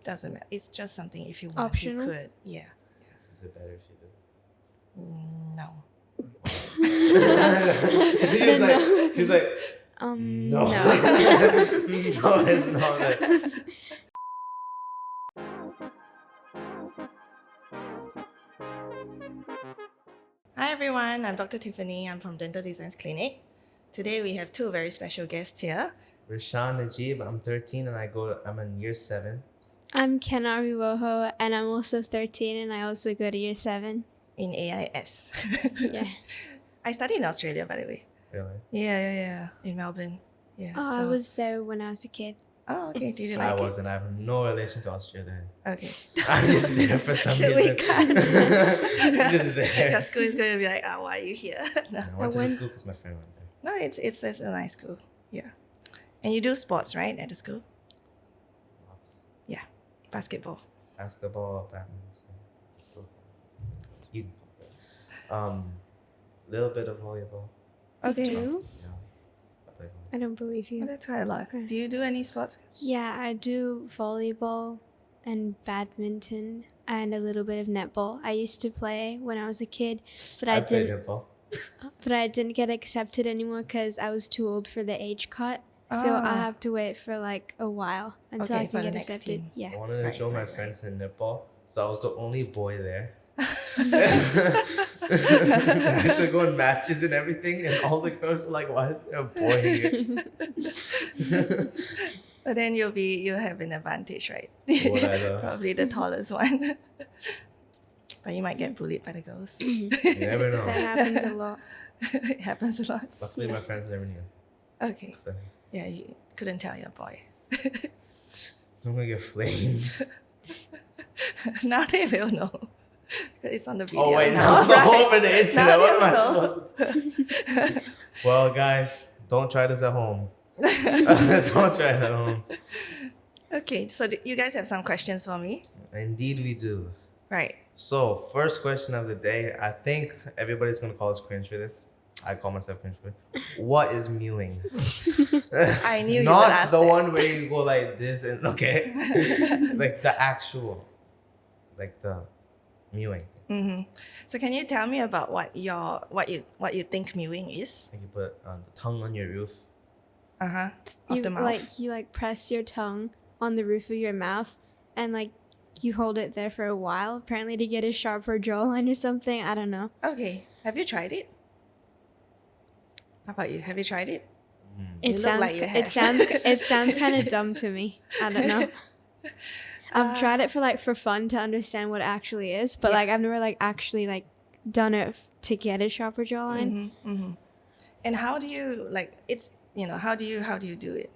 doesn't matter. It's just something if you want, Optional? you could. Yeah. Is it better if you do? No. She's like, No. no, it's not it. Hi everyone, I'm Dr. Tiffany. I'm from Dental Designs Clinic. Today we have two very special guests here. Rishan, Najeeb, I'm 13 and I'm in year 7. I'm Kenar, Wiwoho, and I'm also 13, and I also go to year 7. In AIS. Yeah. I studied in Australia, by the way. Really? Yeah. In Melbourne. Yeah. Oh, I was there when I was a kid. Oh, okay. Did you I like it? wasn't. I have no relation to Australia. Okay. I'm just there for some Should reason. we cut? Just there. Your school is going to be like, why are you here? No, I went to the school because my friend went there. no, it's a nice school. Yeah. And you do sports, right, at the school? Lots. Yeah. Basketball. Basketball, badminton, still easy. Little bit of volleyball. Okay. You? Yeah, I play volleyball. I don't believe you. Well, that's quite a lot. Okay. Do you do any sports? Yeah, I do volleyball and badminton and a little bit of netball. I used to play when I was a kid, but I played didn't. netball. But I didn't get accepted anymore because I was too old for the age cut. So I have to wait for like a while until Okay, I for can the get next accepted. team. Yeah. I wanted to Right, show my right. friends in netball, so I was the only boy there. I had to go in matches and everything, and all the girls were like, "Why is there a boy here?" But then you'll have an advantage, right? Would I though? Probably the tallest one. But you might get bullied by the girls. You never know. That happens a lot. It happens a lot. Luckily, my friends never knew. Okay. So Yeah, you couldn't tell your boy. I'm gonna get flamed. Now they will know. Because it's on the video. Oh wait, now, now it's all right? over the Now internet. What am I they'll supposed to? Well, guys, don't try this at home. Don't try it at home. Okay, so you guys have some questions for me? Indeed, we do. Right. So, first question of the day. I think everybody's gonna call us cringe for this. I call myself cringe for it. What is mewing? I knew you would Not ask the that. one where you go like this and okay, like the actual, like the mewing. Mm-hmm. So can you tell me about what you think mewing is? Like you put the tongue on your roof. Of the mouth. You press your tongue on the roof of your mouth and like you hold it there for a while, apparently to get a sharper jawline or something. I don't know. Okay. Have you tried it? How about you? Have you tried it? It look sounds like you have. it sounds kind of dumb to me. I don't know. I've tried it for fun to understand what it actually is, but Yeah. like I've never like actually like done it to get a sharper jawline. And how do you how do you do it?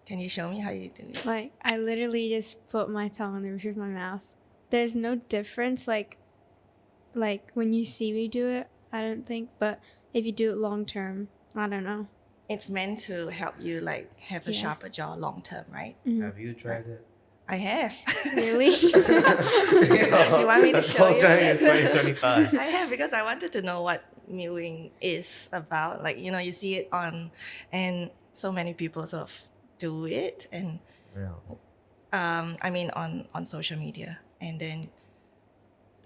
Can you show me how you do it? Like I literally just put my tongue on the roof of my mouth. There's no difference like when you see me do it, I don't think, but if you do it long term, I don't know. It's meant to help you like have a Yeah. sharper jaw long term, right? Have you tried it? I have. Really? You want me to show I was you? trying in 2025. I have because I wanted to know what mewing is about. Like, you see it on, and so many people sort of do it, and Yeah. on social media, and then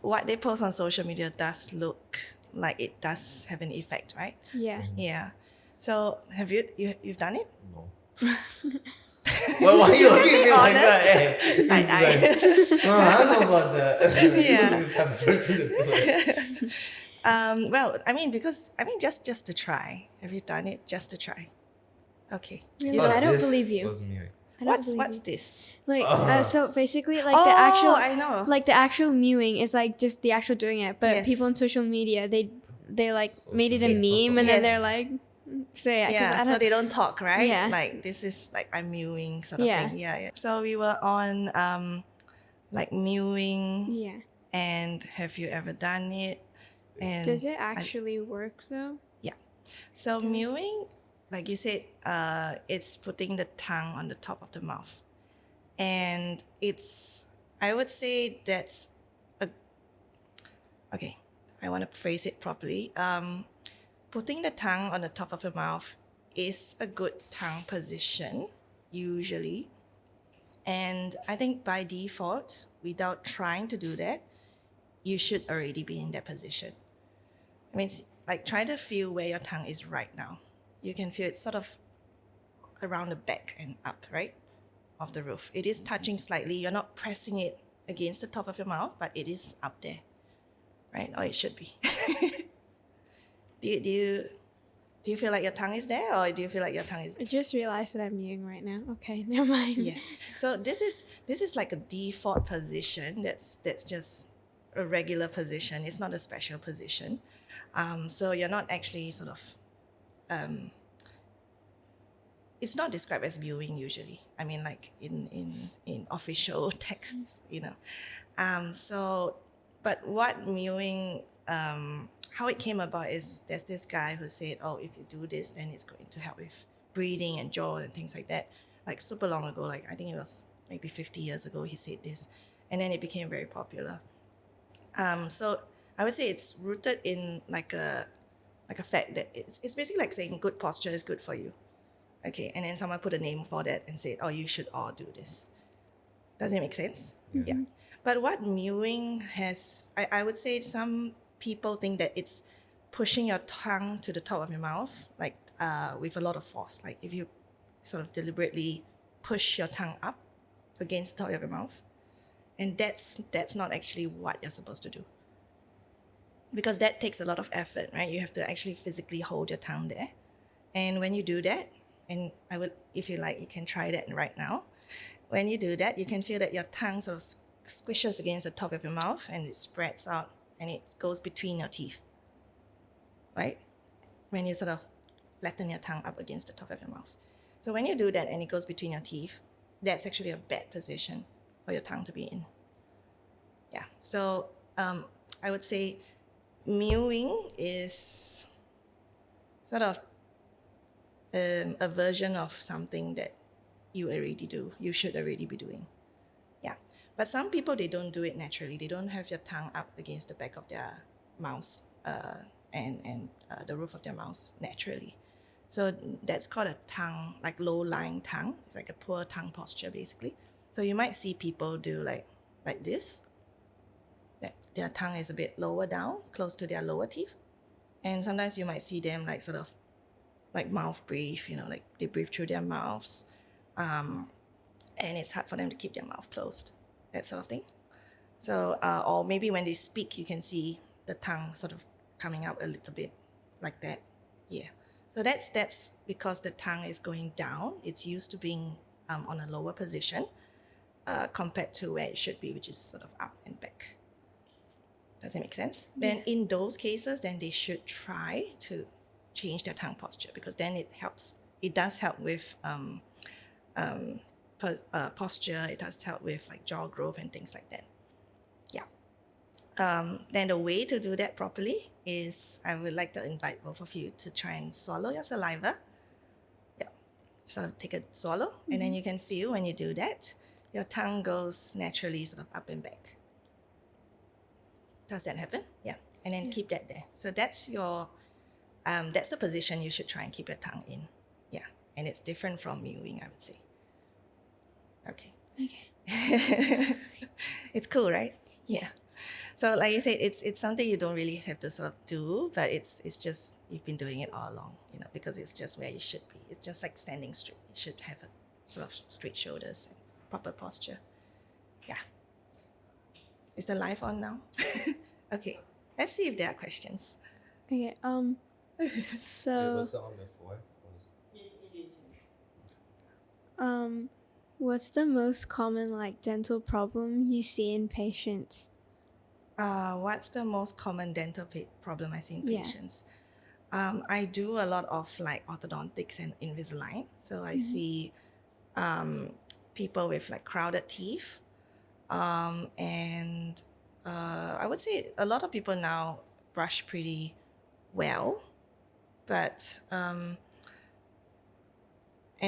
what they post on social media does look like it does have an effect, right? Yeah. Yeah. So have you've done it? No. Well, why are you looking at me like that? honest. Hey, Side eye. no, I don't know about that. Yeah. You're the type of person to do it. Just to try. Have you done it just to try? Okay. Really? Oh, I don't this believe you. was mewing. I don't believe What's you. this? Like so basically like Oh, the actual I know. like the actual mewing is like just the actual doing it, but Yes. people on social media they like made it a Social media. meme and then they're Yes. like so yeah, 'cause Yeah, I so don't, they don't talk, right? Yeah. Like this is like I'm mewing sort of Yeah. thing. Yeah. So we were on mewing, yeah. and have you ever done it? And Does it actually work though? so mewing, like you said, it's putting the tongue on the top of the mouth, and I would say that's okay. I want to phrase it properly. Putting the tongue on the top of the mouth is a good tongue position, usually. And I think by default, without trying to do that, you should already be in that position. I mean, like try to feel where your tongue is right now. You can feel it sort of around the back and up, right, of the roof. It is touching slightly. You're not pressing it against the top of your mouth, but it is up there, right? Or it should be. Do you feel like your tongue is there, or do you feel like your tongue is? I just realized that I'm mewing right now. Okay, never mind. Yeah. So this is like a default position. That's just a regular position. It's not a special position. So you're not actually sort of. It's not described as viewing usually. I mean, like in official texts, you know. But what mewing, how it came about is there's this guy who said, oh, if you do this, then it's going to help with breathing and jaw and things like that. Like super long ago, like I think it was maybe 50 years ago, he said this, and then it became very popular. So I would say it's rooted in like a fact that it's basically like saying good posture is good for you. Okay, and then someone put a name for that and said, oh, you should all do this. Does it make sense? Yeah. But what mewing has, I would say some people think that it's pushing your tongue to the top of your mouth, like with a lot of force. Like if you sort of deliberately push your tongue up against the top of your mouth. And that's not actually what you're supposed to do. Because that takes a lot of effort, right? You have to actually physically hold your tongue there. And when you do that, and I would, if you like, you can try that right now. When you do that, you can feel that your tongue sort of squishes against the top of your mouth and it spreads out and it goes between your teeth, right? When you sort of flatten your tongue up against the top of your mouth. So when you do that and it goes between your teeth, that's actually a bad position for your tongue to be in. Yeah, so I would say mewing is sort of a version of something that you already do, you should already be doing. Yeah. But some people, they don't do it naturally. They don't have their tongue up against the back of their mouth and the roof of their mouth naturally. So that's called a tongue, like low-lying tongue. It's like a poor tongue posture, basically. So you might see people do like this. That their tongue is a bit lower down, close to their lower teeth. And sometimes you might see them like sort of like mouth breathe, you know, like they breathe through their mouths. And it's hard for them to keep their mouth closed, that sort of thing. So, or maybe when they speak, you can see the tongue sort of coming out a little bit like that. Yeah. So that's because the tongue is going down. It's used to being on a lower position compared to where it should be, which is sort of up and back. Does it make sense? Yeah. Then in those cases, then they should try to change their tongue posture, because then it helps. It does help with posture. It does help with like jaw growth and things like that. Yeah. Then the way to do that properly is I would like to invite both of you to try and swallow your saliva. Yeah. Sort of take a swallow, and then you can feel when you do that, your tongue goes naturally sort of up and back. Does that happen? Yeah. And then keep that there. So that's your that's the position you should try and keep your tongue in. Yeah. And it's different from mewing, I would say. Okay. It's cool, right? Yeah. So like you said, it's something you don't really have to sort of do, but it's just you've been doing it all along, you know, because it's just where you should be. It's just like standing straight. You should have a sort of straight shoulders and proper posture. Yeah. Is the live on now? Okay. Let's see if there are questions. Okay. So. Was it on before? What's the most common like dental problem you see in patients? What's the most common dental problem I see in patients? I do a lot of like orthodontics and Invisalign. So I see people with like crowded teeth. And I would say a lot of people now brush pretty well. But, and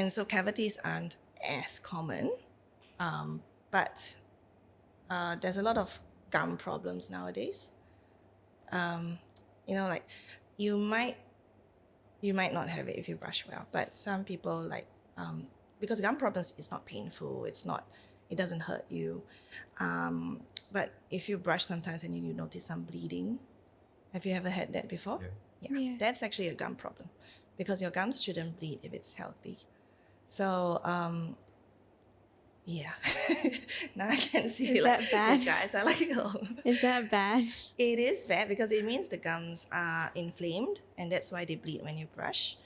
so cavities aren't as common. But there's a lot of gum problems nowadays. You know, like you might not have it if you brush well, but some people like because gum problems is not painful. It doesn't hurt you. But if you brush sometimes and you notice some bleeding, have you ever had that before? Yeah. Yeah. That's actually a gum problem, because your gums shouldn't bleed if it's healthy. So yeah, now I can see Is like that bad? you guys are like, oh. Is that bad? It is bad because it means the gums are inflamed, and that's why they bleed when you brush.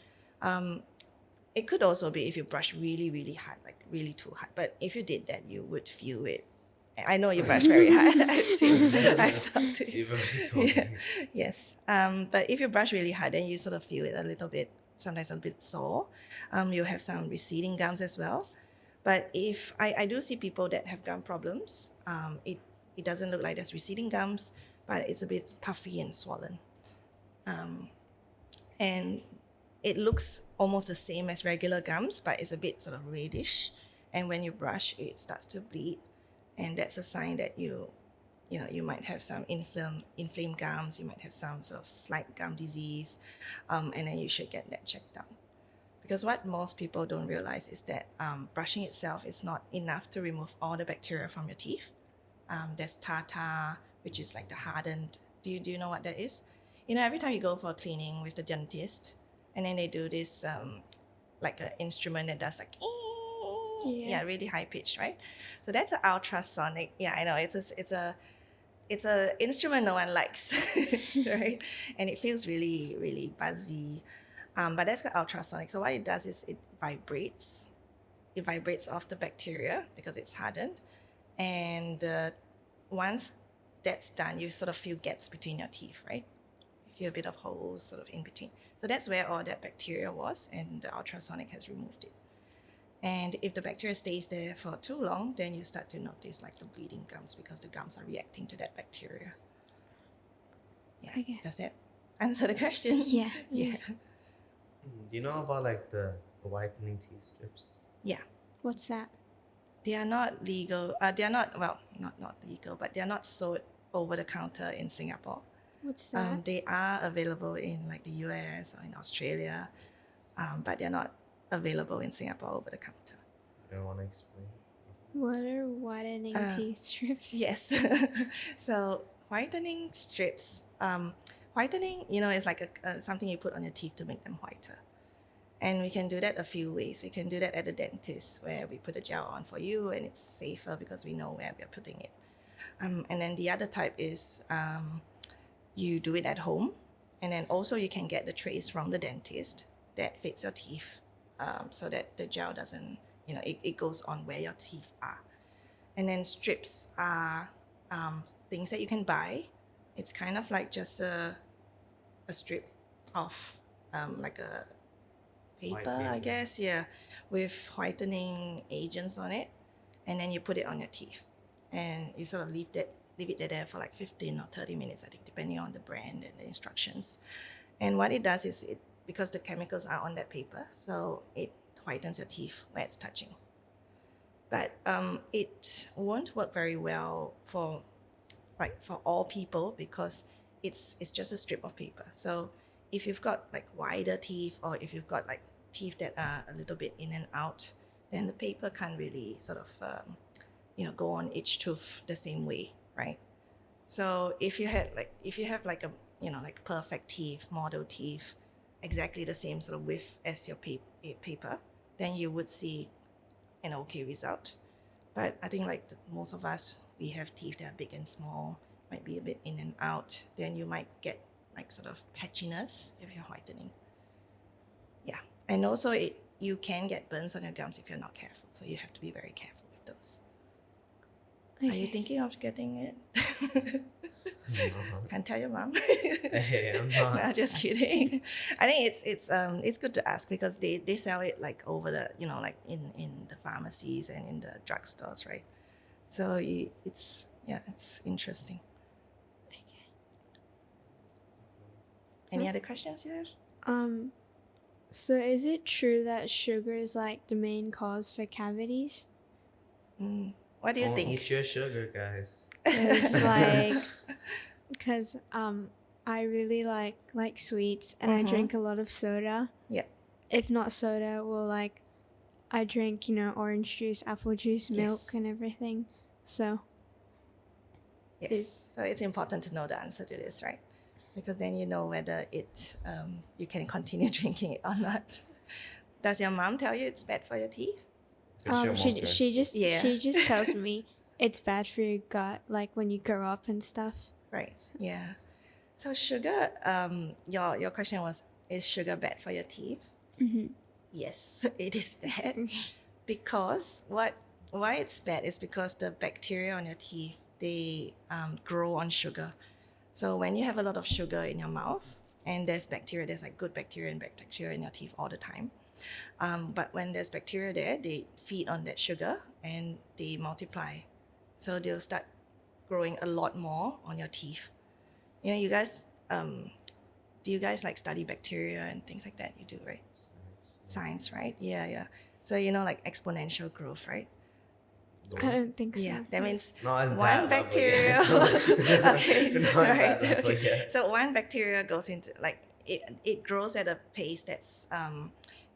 It could also be if you brush really, really hard, like really too hard. But if you did that, you would feel it. I know you brush very hard. I've talked to you. You've already told me. Yes. But if you brush really hard, then you sort of feel it a little bit, sometimes a bit sore. You'll have some receding gums as well. But if I do see people that have gum problems, it doesn't look like there's receding gums, but it's a bit puffy and swollen. And it looks almost the same as regular gums, but it's a bit sort of reddish. And when you brush, it starts to bleed. And that's a sign that you might have some inflamed gums, you might have some sort of slight gum disease, and then you should get that checked out. Because what most people don't realize is that brushing itself is not enough to remove all the bacteria from your teeth. There's tartar, which is like the hardened. Do you know what that is? Every time you go for a cleaning with the dentist, and then they do this like an instrument that does like, yeah, really high pitched, right? So that's an ultrasonic. Yeah, I know it's a instrument no one likes, right? And it feels really, really buzzy. But that's got ultrasonic. So what it does is it vibrates. It vibrates off the bacteria because it's hardened. And once that's done, you sort of feel gaps between your teeth, right? You feel a bit of holes sort of in between. So that's where all that bacteria was, and the ultrasonic has removed it. And if the bacteria stays there for too long, then you start to notice like the bleeding gums, because the gums are reacting to that bacteria. Yeah. Okay. Does that answer the question? Yeah. Yeah. Do you know about like the whitening teeth strips? Yeah. What's that? They are not legal. They are not, well, not legal, but they are not sold over the counter in Singapore. What's that? They are available in like the US or in Australia, but they're not available in Singapore over the counter. You want to explain? What are whitening teeth strips? Yes. So whitening strips, whitening, is like something you put on your teeth to make them whiter. And we can do that a few ways. We can do that at the dentist, where we put a gel on for you, and it's safer because we know where we're putting it. And then the other type is you do it at home, and then also you can get the trays from the dentist that fits your teeth, so that the gel doesn't, it goes on where your teeth are. And then strips are things that you can buy. It's kind of like just a strip of like a paper, I guess, yeah, with whitening agents on it, and then you put it on your teeth, and you sort of leave it there for like 15 or 30 minutes, I think, depending on the brand and the instructions. And what it does is, because the chemicals are on that paper, so it whitens your teeth where it's touching. But it won't work very well for all people, because it's just a strip of paper. So if you've got like wider teeth, or if you've got like teeth that are a little bit in and out, then the paper can't really sort of go on each tooth the same way, right? So if you have like a like perfect teeth, model teeth, exactly the same sort of width as your paper, then you would see an okay result. But I think like most of us, we have teeth that are big and small, might be a bit in and out, then you might get like sort of patchiness if you're whitening. Yeah. And also you can get burns on your gums if you're not careful, so you have to be very careful with those. Okay. Are you thinking of getting it? No. Can't tell your mom. Hey, I'm not. No, just kidding. I think it's good to ask, because they sell it like over the like in the pharmacies and in the drugstores, right? So it's interesting. Okay. Any other questions you have? So is it true that sugar is like the main cause for cavities? What do you Don't think? eat your sugar, guys. Because I really like sweets, and I drink a lot of soda. Yeah. If not soda, well, like I drink, orange juice, apple juice, milk, Yes. and everything. So Yes. So it's important to know the answer to this, right? Because then you know whether you can continue drinking it or not. Does your mom tell you it's bad for your teeth? I'm sure most parents she do. just Yeah. she just tells me it's bad for your gut, like when you grow up and stuff. Right. Yeah. So sugar, your question was, is sugar bad for your teeth? Mm-hmm. Yes, it is bad. Because why it's bad is because the bacteria on your teeth, they grow on sugar. So when you have a lot of sugar in your mouth, and there's like good bacteria and bad bacteria in your teeth all the time. But when there's bacteria there, they feed on that sugar and they multiply. So they'll start growing a lot more on your teeth. You guys, do you guys like study bacteria and things like that? You do, right? Science, right? Yeah. So like exponential growth, right? I don't think so. Yeah, that means Not in one that bacteria. level yet. Okay, Not in right. that level yet. So one bacteria goes into it grows at a pace that's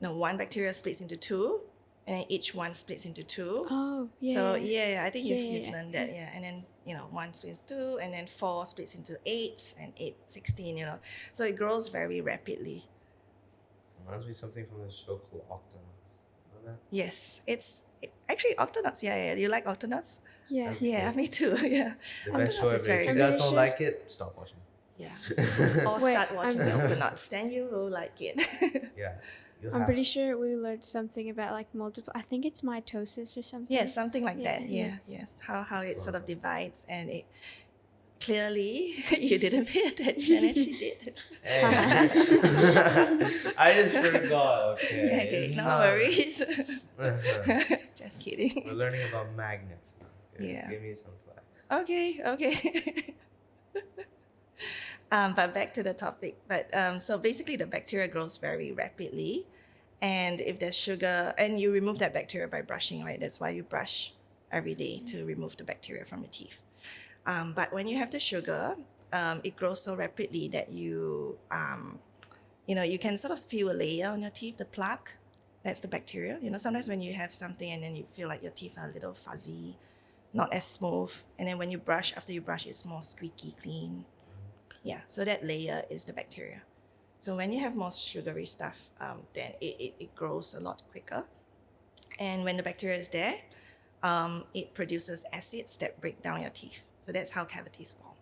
one bacteria splits into two, and then each one splits into two. Oh, yeah. So I think Yeah, you've yeah, learned that, yeah. And then one splits into two, and then 4 splits into 8, and 8, 16. So it grows very rapidly. Reminds me something from the show called Octonauts. Know that? Yes, actually Octonauts. Yeah. You like Octonauts? Yeah. That's Yeah, cool. me too. Yeah. The best show Octonauts is ever. very If you good. guys I'm don't pretty like it, stop watching. Yeah. Or Wait, start watching the I'm- Octonauts, then you will like it. Yeah. You I'm have pretty sure we learned something about like multiple. I think it's mitosis or something. Yeah, something like Yeah, that. yeah. Yeah. How it sort of divides, and it clearly you didn't pay attention, and she did. Hey. I just forgot. Okay. Okay, no Nah. worries. Uh-huh. Just kidding. We're learning about magnets now. Okay? Yeah. Give me some slack. Okay. But back to the topic. But so basically, the bacteria grows very rapidly, and if there's sugar, and you remove that bacteria by brushing, right? That's why you brush every day to remove the bacteria from your teeth. But when you have the sugar, it grows so rapidly that you can sort of feel a layer on your teeth, the plaque. That's the bacteria. Sometimes when you have something and then you feel like your teeth are a little fuzzy, not as smooth, and then when you brush, after you brush, it's more squeaky clean. Yeah, so that layer is the bacteria. So when you have more sugary stuff, then it grows a lot quicker. And when the bacteria is there, it produces acids that break down your teeth. So that's how cavities form.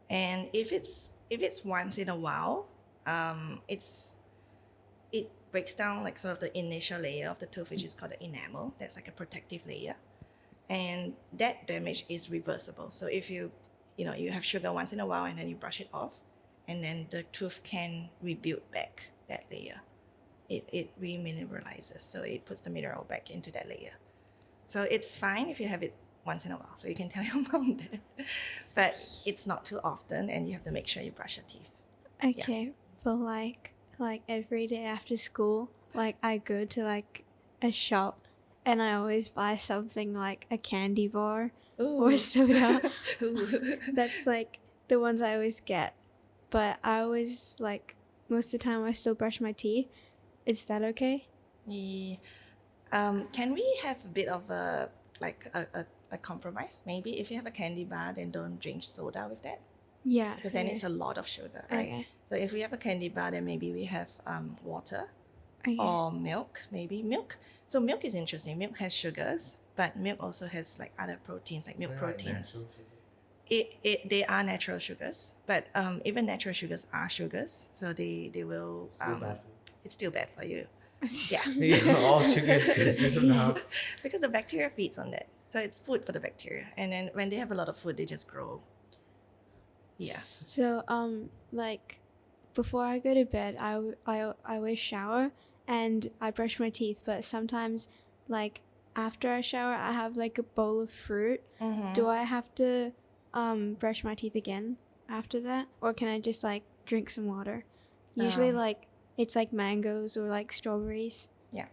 And if it's once in a while, it breaks down like sort of the initial layer of the tooth, which is called the enamel. That's like a protective layer. And that damage is reversible. So if you have sugar once in a while and then you brush it off, and then the tooth can rebuild back that layer. It remineralizes, so it puts the mineral back into that layer. So it's fine if you have it once in a while. So you can tell your mom that. But it's not too often, and you have to make sure you brush your teeth. Okay, but like every day after school, like I go to like a shop, and I always buy something like a candy bar or Ooh. soda. Ooh. That's like the ones I always get. But I always like most of the time I still brush my teeth. Is that okay? Yeah. Can we have a bit of a compromise? Maybe if you have a candy bar, then don't drink soda with that, Yeah. because then it's a lot of sugar, right? Okay. So if we have a candy bar, then maybe we have water Okay. or milk. Maybe milk. So milk is interesting. Milk has sugars, but milk also has like other proteins, like milk Like proteins. natural sugar. They are natural sugars, but even natural sugars are sugars, so they will Still bad for it's still bad for you. Yeah. you. Yeah, all sugar is criticism now. Because the bacteria feeds on that. So it's food for the bacteria. And then when they have a lot of food, they just grow. Yeah. So like before I go to bed, I always shower and I brush my teeth. But sometimes like after I shower, I have like a bowl of fruit. Mm-hmm. Do I have to brush my teeth again after that, or can I just like drink some water? Usually like it's like mangoes or like strawberries. Yeah.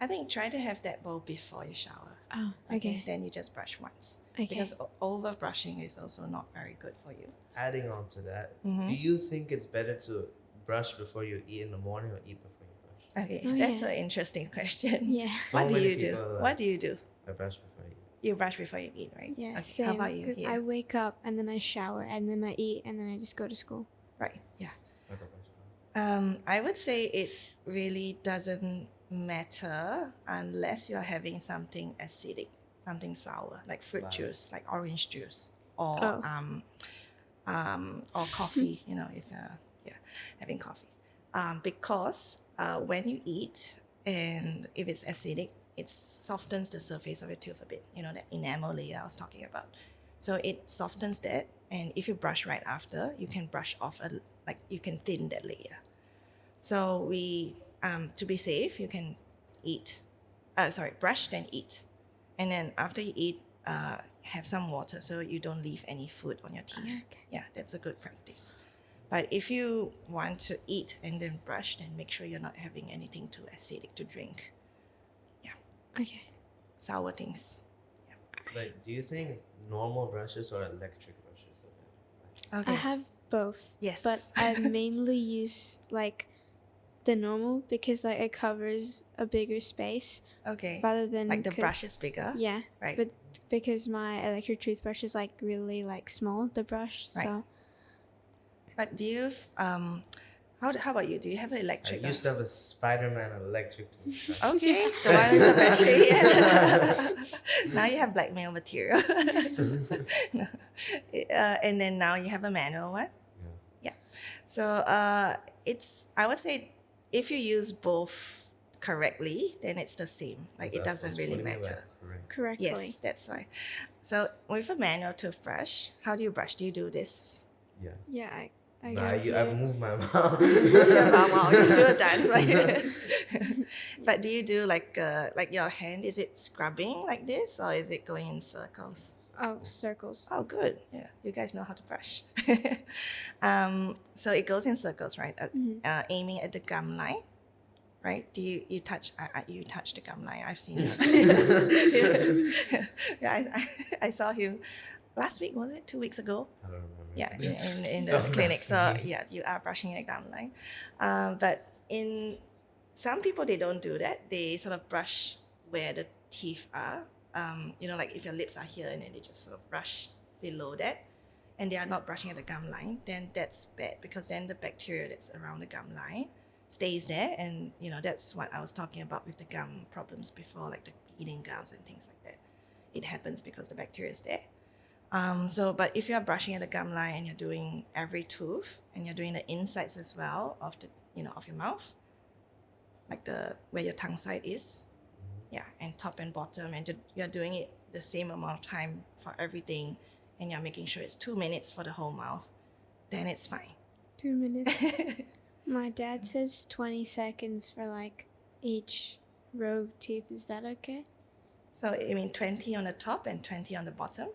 I think try to have that bowl before you shower. Oh, okay. Then you just brush once. Okay. Because over brushing is also not very good for you. Adding on to that, Mm-hmm. do you think it's better to brush before you eat in the morning or eat before you brush? Okay, Oh, that's yeah. an interesting question. Yeah. So What do many you do? people, What do you do? I brush before I eat. You brush before you eat, right? Yeah, Okay. same. How about you? Because Yeah. I wake up and then I shower and then I eat and then I just go to school. Right. Yeah. What about I would say it really doesn't matter unless you're having something acidic, something sour, like fruit Wow. juice, like orange juice, or Oh. or coffee. You know, if having coffee, because when you eat and if it's acidic, it softens the surface of your tooth a bit. You know, that enamel layer I was talking about. So it softens that, and if you brush right after, you can brush off you can thin that layer. So to be safe, you can brush then eat, and then after you eat, have some water so you don't leave any food on your teeth. Okay. Yeah, that's a good practice. But if you want to eat and then brush, then make sure you're not having anything too acidic to drink. Yeah, Okay. sour things. Like, do you think normal brushes or electric brushes are better? Okay. I have both. Yes. But I mainly use like the normal because like it covers a bigger space Okay. rather than Like the 'cause- brush is bigger. Yeah. Right. But because my electric toothbrush is like really like small, the brush. Right. So But do you how about you? Do you have an I electric? used to have a Spider-Man electric toothbrush. Okay, the one with the battery. Yeah. Now you have blackmail material. And then now you have a manual one. Yeah. So I would say if you use both correctly, then it's the same. Like it That's doesn't what's really putting it, like, matter. correct. correctly. Yes, that's why. So with a manual toothbrush, how do you brush? Do you do this? Yeah. Yeah, I Nah, go I here. moved my mouth. Your mouth, wow, you do a dance. But do you do like your hand? Is it scrubbing like this, or is it going in circles? Oh, circles. Oh, good. Yeah, you guys know how to brush. So it goes in circles, right? Aiming at the gum line, right? Do you touch? You touch the gum line. I've seen you. Yeah, I saw him last week. Was it 2 weeks ago? I don't remember. Yeah, in the Don't clinic. ask So me. yeah, you are brushing your gum line. But in some people, they don't do that. They sort of brush where the teeth are. Like if your lips are here and then they just sort of brush below that, and they are not brushing at the gum line, then that's bad because then the bacteria that's around the gum line stays there, and that's what I was talking about with the gum problems before, like the bleeding gums and things like that. It happens because the bacteria is there. But if you're brushing at the gum line and you're doing every tooth and you're doing the insides as well of of your mouth, like where your tongue side is, yeah, and top and bottom, and you're doing it the same amount of time for everything, and you're making sure it's 2 minutes for the whole mouth, then it's fine. 2 minutes. My dad says 20 seconds for like each row of teeth. Is that okay? So I mean 20 on the top and 20 on the bottom.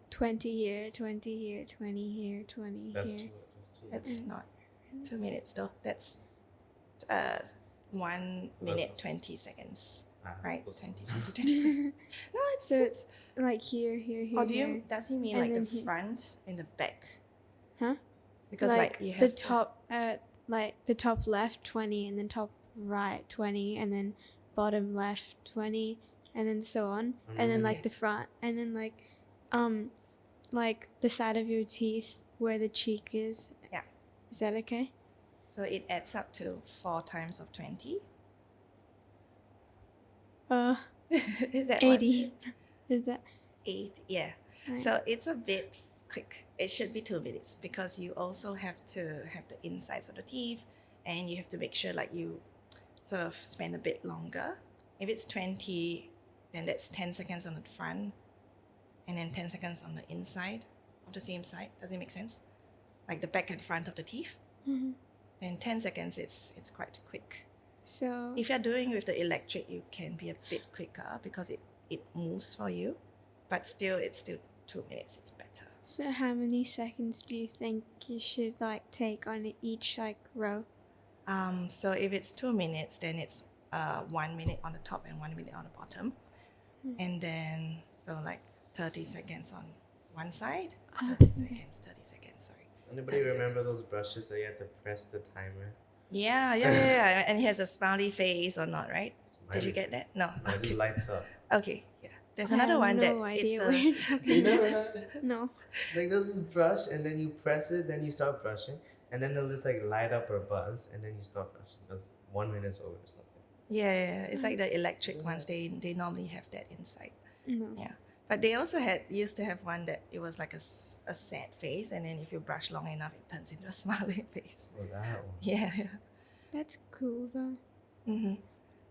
20 here, 20 here, 20 here, 20 That's here. too. That's not 2 minutes though. That's 1 minute 20 seconds. Right, 20, 20, 20. No, it's Like here, here, here. or here. does he mean And like the then here. front and the back? Huh? Because like you have the top, like the top left 20, and then top right 20, and then bottom left 20, and then so on, and then like the front, and then like the side of your teeth where the cheek is. Yeah. Is that okay? So it adds up to 4 times of 20. Is that 80. Is that 8? Yeah. right? So it's a bit quick. It should be 2 minutes because you also have to have the insides of the teeth, and you have to make sure like you sort of spend a bit longer. If it's 20, then that's 10 seconds on the front, and then 10 seconds on the inside of the same side. Does it make sense? Like the back and front of the teeth. Mhm. Then 10 seconds, it's quite quick. So If you're doing with the electric, you can be a bit quicker because it moves for you, but it's still 2 minutes. It's better. so how many seconds do you think you should like take on each like row? So if it's 2 minutes, then it's 1 minute on the top and 1 minute on the bottom, and then so like 30 seconds on one side, 30 seconds. Sorry. Anybody 30 remember seconds. those brushes that you had to press the timer? Yeah. And he has a smiley face or not, right? Did you Smiley. get that? No. No, it just lights up. Okay. Yeah. There's I another have one that no it's idea a what you're talking You about. never had it? No. Like there's this brush, and then you press it, then you start brushing, and then it'll just like light up or buzz, and then you start brushing because 1 minute's over or something. yeah. It's like the electric ones. They normally have that inside. No. Yeah. But they also used to have one that it was like a sad face, and then if you brush long enough, it turns into a smiling face. Oh, that one. Yeah. That's cool though. Mm-hmm.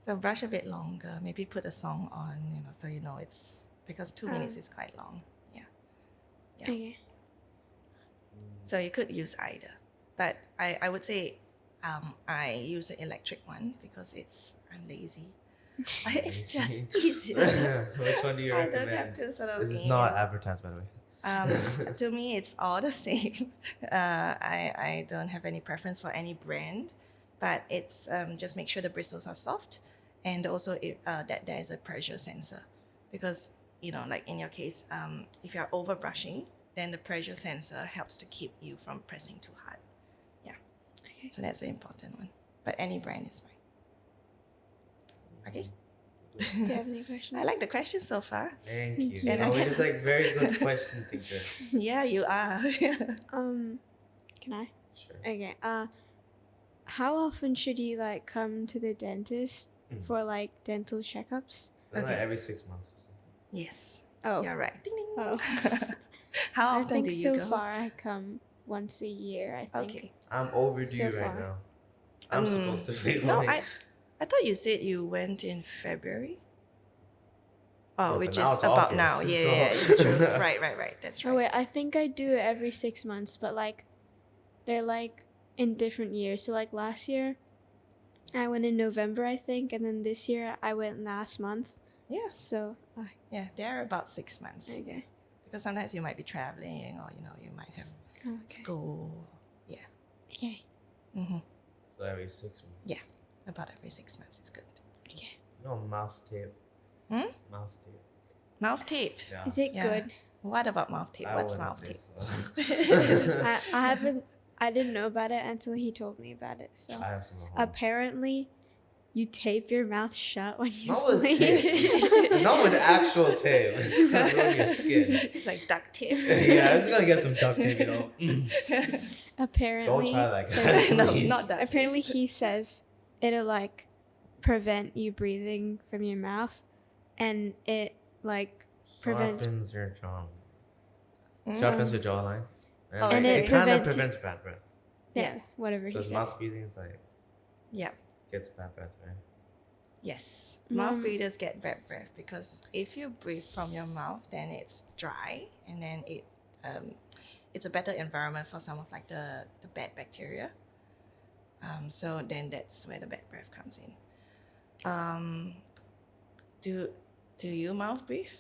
So brush a bit longer. Maybe put a song on, so you know it's because 2 minutes is quite long. Yeah. Yeah. Okay. So you could use either, but I would say I use an electric one because I'm lazy. It's just easier. Which one do you I recommend? don't have to sort of. This is not advertised, by the way. To me, it's all the same. I don't have any preference for any brand, but it's just make sure the bristles are soft, and also that there is a pressure sensor, because like in your case, if you are over brushing, then the pressure sensor helps to keep you from pressing too hard. Yeah. Okay. So that's the important one. But any brand is fine. Okay. Do you have any questions? I like the question so far. Thank you. you. And I We're can- just like very good question thinkers. Yeah, you are. Can I? Sure. Okay. How often should you like come to the dentist for like dental checkups? Then like Okay. every 6 months or something. Yes. Oh. You're right. Ding, ding. Oh. How I often think do you so go? far I come once a year, I think. Okay. I'm overdue So right far. now. I'm supposed to be No, going. I thought you said you went in February. Oh, Yeah, which but now is it's about August, now. Yeah, so- yeah, it's true. Right. That's right. Oh wait, I think I do it every 6 months, but like they're like in different years. So like last year I went in November, I think, and then this year I went last month. Yeah, So yeah, they're about 6 months. okay. Because sometimes you might be traveling, or you might have Okay. school. Yeah. Okay. Mm-hmm. So every 6 months. Yeah. About every 6 months is good. Okay. No, mouth tape. Hmm? Mouth tape. Mouth tape. Yeah. Is it Yeah. good? What about mouth tape? I What's wouldn't mouth say tape? so. I didn't know about it until he told me about it. So I have some at home. apparently you tape your mouth shut when you Not with sleep. tape. Not with actual tape. It's gonna ruin your skin. It's like duct tape. Yeah, I'm just gonna get some duct tape, Apparently Don't try that, so- guys. No, Please. not duct tape. apparently he says it'll like prevent you breathing from your mouth, and it like prevents Sharpens your jaw. Mm. Sharpens your jawline. Oh, And okay. it kind of prevents- prevents bad breath. yeah, whatever he Because said. mouth breathing is like, Yeah. gets bad breath, right? Yes. Mouth Mm. breathers get bad breath because if you breathe from your mouth, then it's dry, and then it's a better environment for some of like the bad bacteria. So then that's where the bad breath comes in. Do you mouth breathe?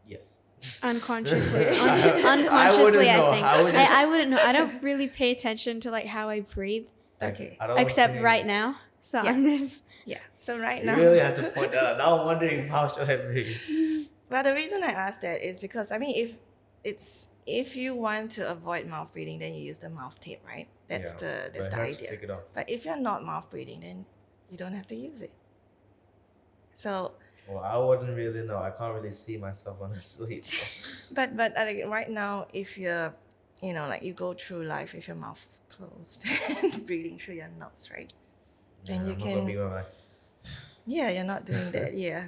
Yes. Unconsciously, I unconsciously, wouldn't know. I think. I wouldn't know. I don't really pay attention to like how I breathe, Okay. I don't except think- right now. So Yeah. I'm just Yeah. So right You now. really have to point that out. Now I'm wondering how should I breathe. But the reason I ask that is because I mean, if you want to avoid mouth breathing, then you use the mouth tape, right? That's Yeah, the but it hurts to idea. take it off. But if you're not mouth breathing, then you don't have to use it. So, Well, I wouldn't really know. I can't really see myself when I sleep. So. but like right now, if you're, like you go through life with your mouth closed and breathing through your nose, right? Then you I'm not gonna be can. like, Yeah, you're not doing that. Yeah.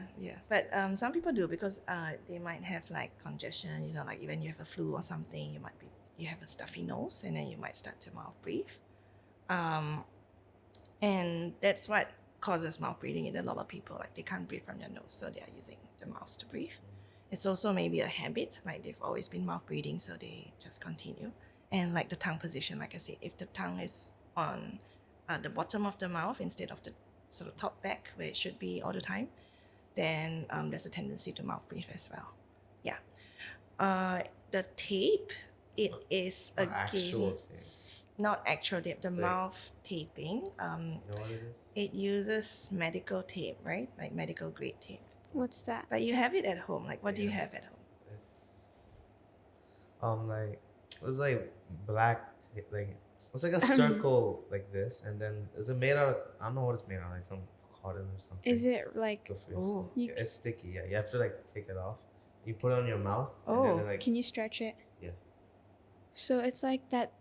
But some people do because they might have like congestion. Like when you have a flu or something, you have a stuffy nose, and then you might start to mouth breathe. And that's what causes mouth breathing in a lot of people. Like they can't breathe from their nose, so they are using the mouths to breathe. It's also maybe a habit, like they've always been mouth breathing, so they just continue. And like the tongue position, like I said, if the tongue is on the bottom of the mouth instead of the sort of top back where it should be all the time, then there's a tendency to mouth breathe as well. Yeah. The tape, it is again actual tape. not actual tape. The Tape. mouth taping. You know what it is? It uses medical tape, right? Like medical grade tape. what's that? But you have it at home. Like, what do you Yeah. have at home? It's like It's like black, like it's like a circle like this, and then is it made out of, I don't know what it's made out of, like some cotton or something. Is it like? Go for it. Ooh. Yeah, it's sticky. Yeah, you have to like take it off. You put it on your mouth. Oh. And then, like, Can you stretch it? yeah. So it's like that.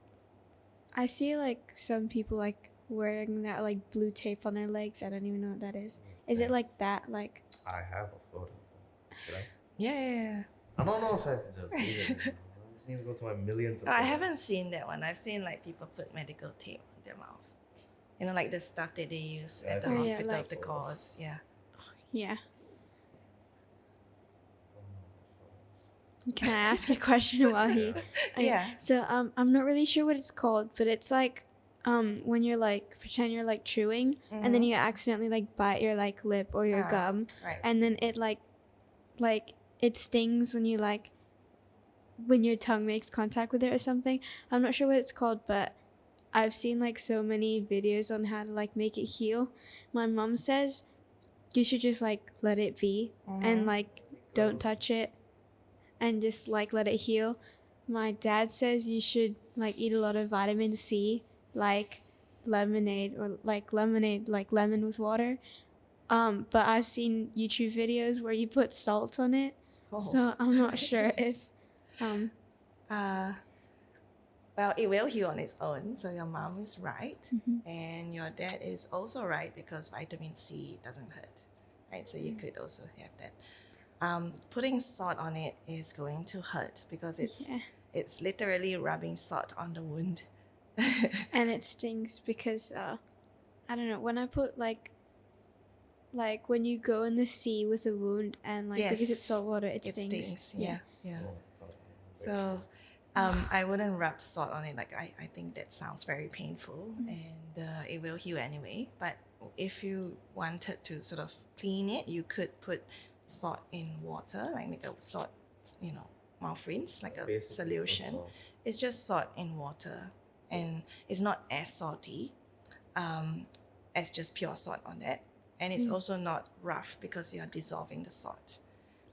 I see like some people like wearing that like blue tape on their legs. I don't even know what that is. Is it like that? Like I have a photo. Should I? Yeah. I don't know if I have to do it. I just need to go to my millions of Oh, I photos. haven't seen that one. I've seen like people put medical tape on their mouth. You know, like the stuff that they use at the Oh, yeah, hospital like- of the cause. Yeah. yeah. Can I ask a question while he? Yeah. So I'm not really sure what it's called, but it's like when you're like pretend you're like chewing and then you accidentally like bite your like lip or your gum, Right. and then it like it stings when you like when your tongue makes contact with it or something. I'm not sure what it's called, but I've seen like so many videos on how to like make it heal. My mom says you should just like let it be and like don't touch it and just like let it heal. My dad says you should like eat a lot of vitamin C, like lemonade like lemon with water. But I've seen YouTube videos where you put salt on it, so I'm not sure if Well, it will heal on its own. So your mom is right, and your dad is also right because vitamin C doesn't hurt, right? So you could also have that. Putting salt on it is going to hurt because it's literally rubbing salt on the wound. and it stings because I don't know, when I put like when you go in the sea with a wound and like because it's Yes. salt water, it It stings. stings. Yeah. So I wouldn't rub salt on it. Like I think that sounds very painful, and it will heal anyway. But if you wanted to sort of clean it, you could put salt in water, like make a salt, mouth rinse, like a Basically, solution. salt. It's just salt in water, and it's not as salty as just pure salt on that. And it's also not rough because you're dissolving the salt.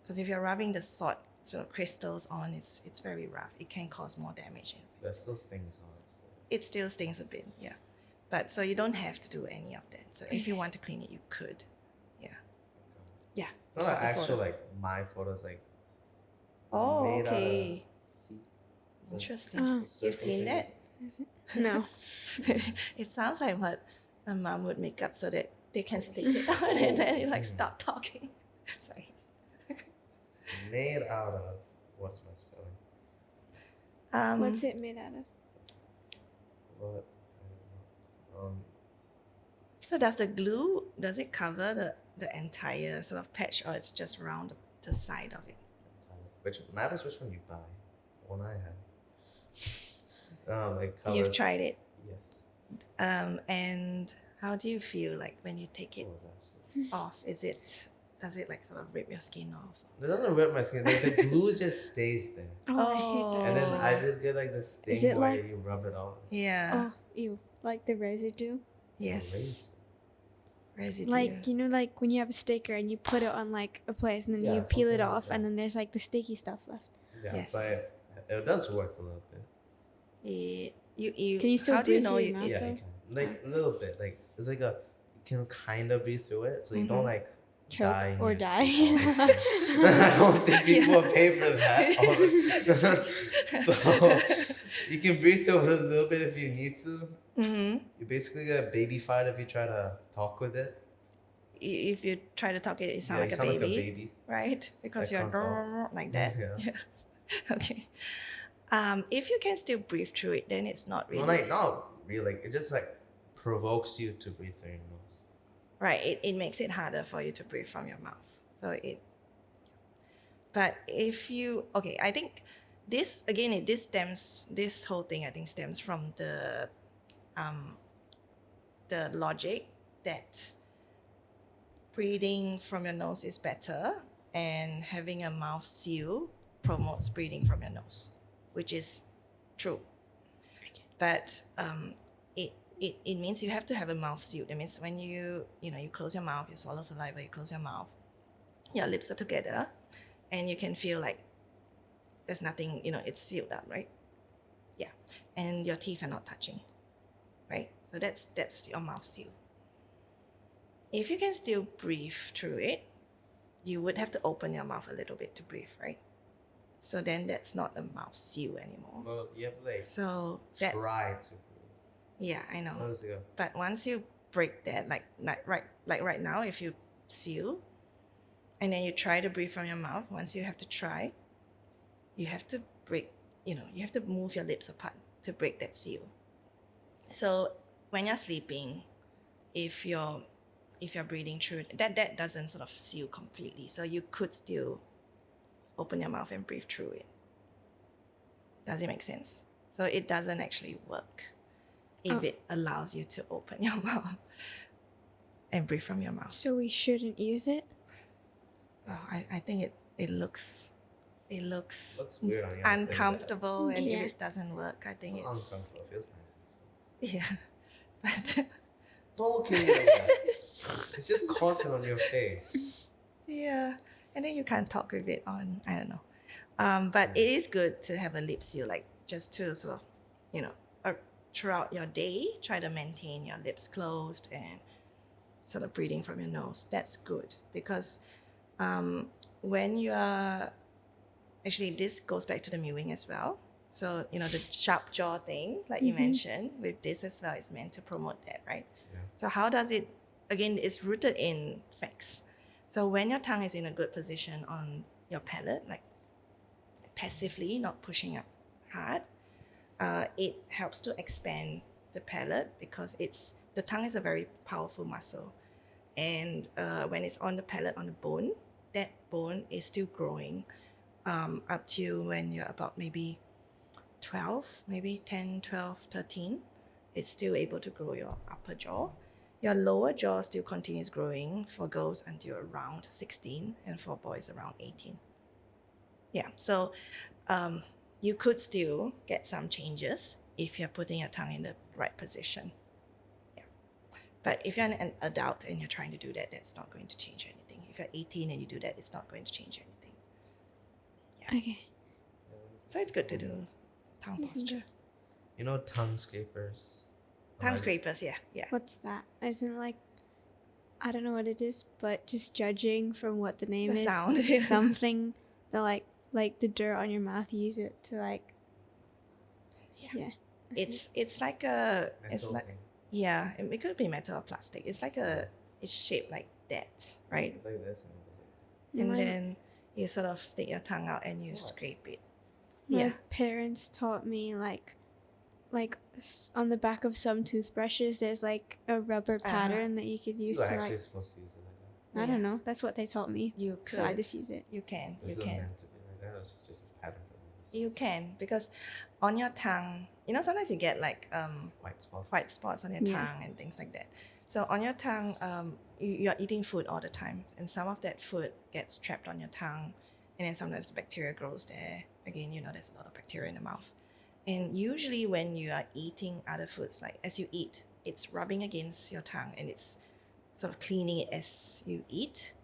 Because if you're rubbing the salt sort of crystals on, it's very rough. It can cause more damage. That still stings, honestly. It still stings a bit, yeah. But so you don't have to do any of that. So if you want to clean it, you could. Yeah. Yeah. It's not Got like the actual, photo. like, my photos, like, Oh, made out of- okay. See? It's like Interesting. Oh. You've circle seen that? things. No. It sounds like what a mom would make up so that they can stick it on and then you like stop talking. Sorry. Made out of, what's my spelling? What's it made out of? What? So does the glue, does it cover the entire sort of patch, or it's just around the side of it? Which matters which one you buy. The one I have. Like covers. You've tried it. Yes. And how do you feel like when you take it Oh, actually. off? Does it like sort of rip your skin off? It doesn't rip my skin. Like the glue just stays there. Oh, I hate that. And then I just get like this thing it where like- you rub it off. Yeah. Oh, ew. Like the residue. Yes. Residue. Like, you know, like when you have a sticker and you put it on like a place and then Yeah, you peel it something like off that. and then there's like the sticky stuff left. Yeah, Yes. but it does work a little bit. You Can you still how do you breathe know through you your mouth? Yeah, though? you can. Like a little bit. Like it's like you can kind of breathe through it, so you don't like Choke die in or your die. sleep, obviously. I don't think people will pay for that. So you can breathe through it a little bit if you need to. You basically get baby fired if you try to talk with it. If you try to talk it, it sound Yeah, like you a sound baby, like a baby. right? Because I you're can't talk. like that. Yeah. Okay. If you can still breathe through it, then it's not really Well, like not really. Like it just like provokes you to breathe through your nose. right. It makes it harder for you to breathe from your mouth. So it. But if you I think this again, this whole thing I think stems from the logic that breathing from your nose is better and having a mouth seal promotes breathing from your nose, which is true. But it means you have to have a mouth seal. That means when you close your mouth, you swallow saliva, you close your mouth, your lips are together, and you can feel like there's nothing, it's sealed up, right? Yeah, and your teeth are not touching, right? So that's your mouth seal. If you can still breathe through it, you would have to open your mouth a little bit to breathe, right? So then that's not a mouth seal anymore. Well, you have to like So that, try to. yeah, I know. How does it go? But once you break that, like right now, if you seal, and then you try to breathe from your mouth, once you have to try, you have to break. You have to move your lips apart to break that seal. So when you're sleeping, if you're breathing through that doesn't sort of seal completely. So you could still open your mouth and breathe through it. Does it make sense? So it doesn't actually work if it allows you to open your mouth and breathe from your mouth. So we shouldn't use it? Oh, I think it looks Looks weird on you. uncomfortable, and Yeah. if it doesn't work, I think it's Uncomfortable. It feels nice. yeah. But Don't look at me like that. It's just content on your face. yeah, and then you can't talk with it on. I don't know. But it is good to have a lip seal, like just to sort of, throughout your day, try to maintain your lips closed and sort of breathing from your nose. That's good because when you are actually, this goes back to the mewing as well. So the sharp jaw thing, like you mentioned, with this as well, is meant to promote that, right? Yeah. So how does it? Again, it's rooted in facts. So when your tongue is in a good position on your palate, like passively, not pushing up hard, it helps to expand the palate because the tongue is a very powerful muscle, and when it's on the palate, on the bone, that bone is still growing up to when you're about maybe 12, maybe 10, 12, 13. It's still able to grow your upper jaw. Your lower jaw still continues growing for girls until around 16 and for boys around 18. Yeah, so you could still get some changes if you're putting your tongue in the right position. Yeah, but if you're an adult and you're trying to do that, that's not going to change anything. If you're 18 and you do that, it's not going to change anything. Okay. So it's good to do tongue posture. Tongue scrapers. Tongue scrapers, yeah. What's that? Isn't it like, I don't know what it is, but just judging from what the name The is, sound. something that like the dirt on your mouth, use it to like, yeah. It's like a, it's Metal like, thing. yeah, it could be metal or plastic. It's like it's shaped like that, right? It's like this. And My- then you sort of stick your tongue out and you scrape it. My Yeah. parents taught me like on the back of some toothbrushes, there's like a rubber pattern that you could use You're to actually like. supposed to use it like that. I don't know. That's what they taught me. You could. So I just use it. You can. This You is can. meant to be like that. It's just a pattern for this. You can, because on your tongue, sometimes you get like White spots. on your Yeah. tongue and things like that. So on your tongue, you're eating food all the time, and some of that food gets trapped on your tongue, and then sometimes the bacteria grows there. Again, there's a lot of bacteria in the mouth. And usually when you are eating other foods, like as you eat, it's rubbing against your tongue and it's sort of cleaning it as you eat.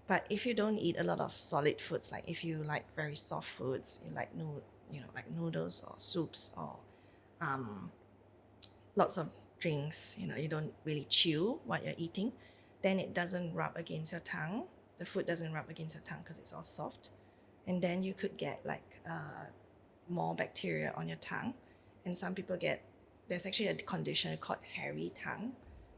But if you don't eat a lot of solid foods, like if you like very soft foods, you like like noodles or soups or lots of drinks, you don't really chew what you're eating, then it doesn't rub against your tongue. The food doesn't rub against your tongue because it's all soft. And then you could get like more bacteria on your tongue. And some people there's actually a condition called hairy tongue.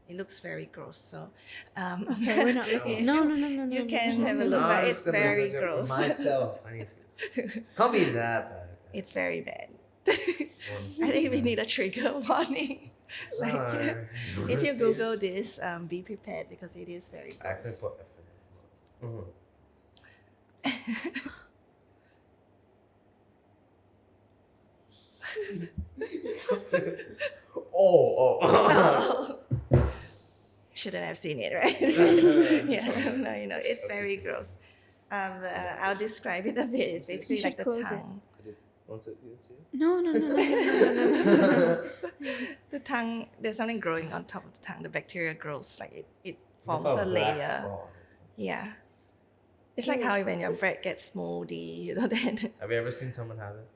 It looks very gross. So, Okay, we're not looking. No. You can have a look, but it's very gross. Myself, I need to. Can't be that bad. It's very bad. I think we need a trigger warning. Like, if you Google this, be prepared because it is very gross. Accent put Oh. Shouldn't have seen it, right? Yeah, no, it's very gross. I'll describe it a bit. It's basically You like the should close it. tongue. Want to see? No. The tongue, there's something growing on top of the tongue. The bacteria grows, like it forms How a about layer. black spot? Yeah. It's like how when your bread gets moldy, then. Have you ever seen someone have it?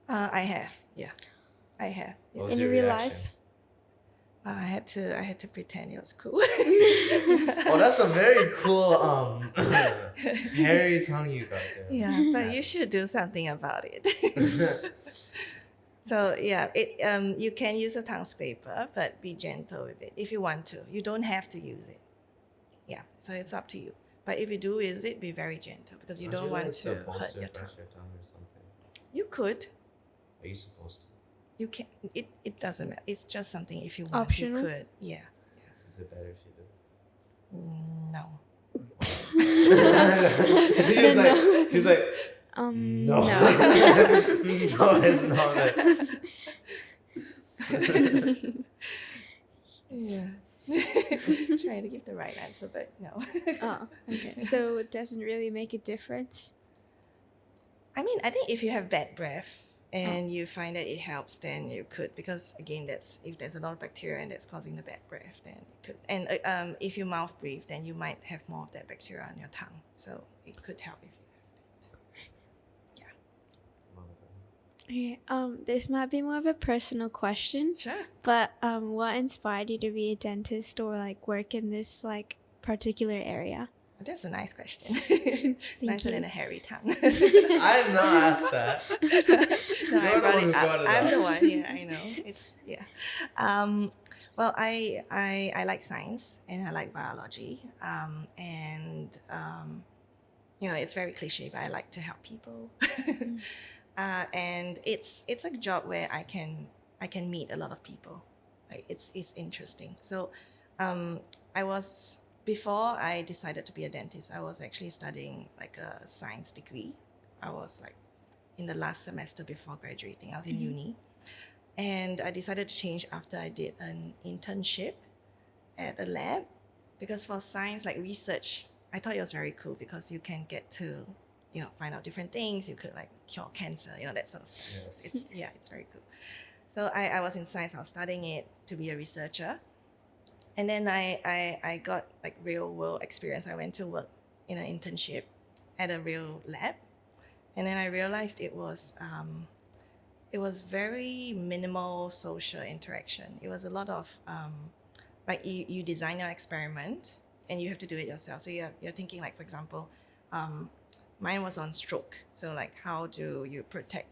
I have, yeah. I have. What Yeah. was In your real reaction? life? I had to pretend it was cool. Oh, that's a very cool hairy tongue you got there. Yeah, but you should do something about it. So yeah, you can use a tongue scraper, but be gentle with it if you want to. You don't have to use it. Yeah, so it's up to you. But if you do use it, be very gentle because you don't want to hurt your tongue. Brush your tongue or something. You could. Are you supposed to? You can. It doesn't matter. It's just something if you want. Optional? You could. Yeah. Is it better if you do? No. She's like, No. no, it's not. Yeah. Trying to give the right answer, but no. Oh, okay. So it doesn't really make a difference. I mean, I think if you have bad breath and you find that it helps, then you could, because again, that's if there's a lot of bacteria and that's causing the bad breath, then it could. And if you mouth breathe, then you might have more of that bacteria on your tongue, so it could help if you have that. Yeah. Okay. This might be more of a personal question, Sure. but what inspired you to be a dentist or like work in this like particular area? That's a nice question. Nicer you. than a hairy tongue. I did not ask that. No, I You're the brought one it who up. brought it I'm up. the one. Yeah, I know. It's yeah. Well, I like science and I like biology. You know, it's very cliche, but I like to help people. And it's a job where I can meet a lot of people. Like it's interesting. So, before I decided to be a dentist, I was actually studying like a science degree. I was like in the last semester before graduating. I was in uni. And I decided to change after I did an internship at a lab, because for science, like research, I thought it was very cool because you can get to, you know, find out different things. You could like cure cancer, you know, that sort of stuff. Yeah. It's very cool. So I was in science. I was studying it to be a researcher. And then I got like real world experience. I went to work in an internship at a real lab. And then I realized it was very minimal social interaction. It was a lot of like you design your experiment and you have to do it yourself. So you're thinking like, for example, mine was on stroke. So like, how do you protect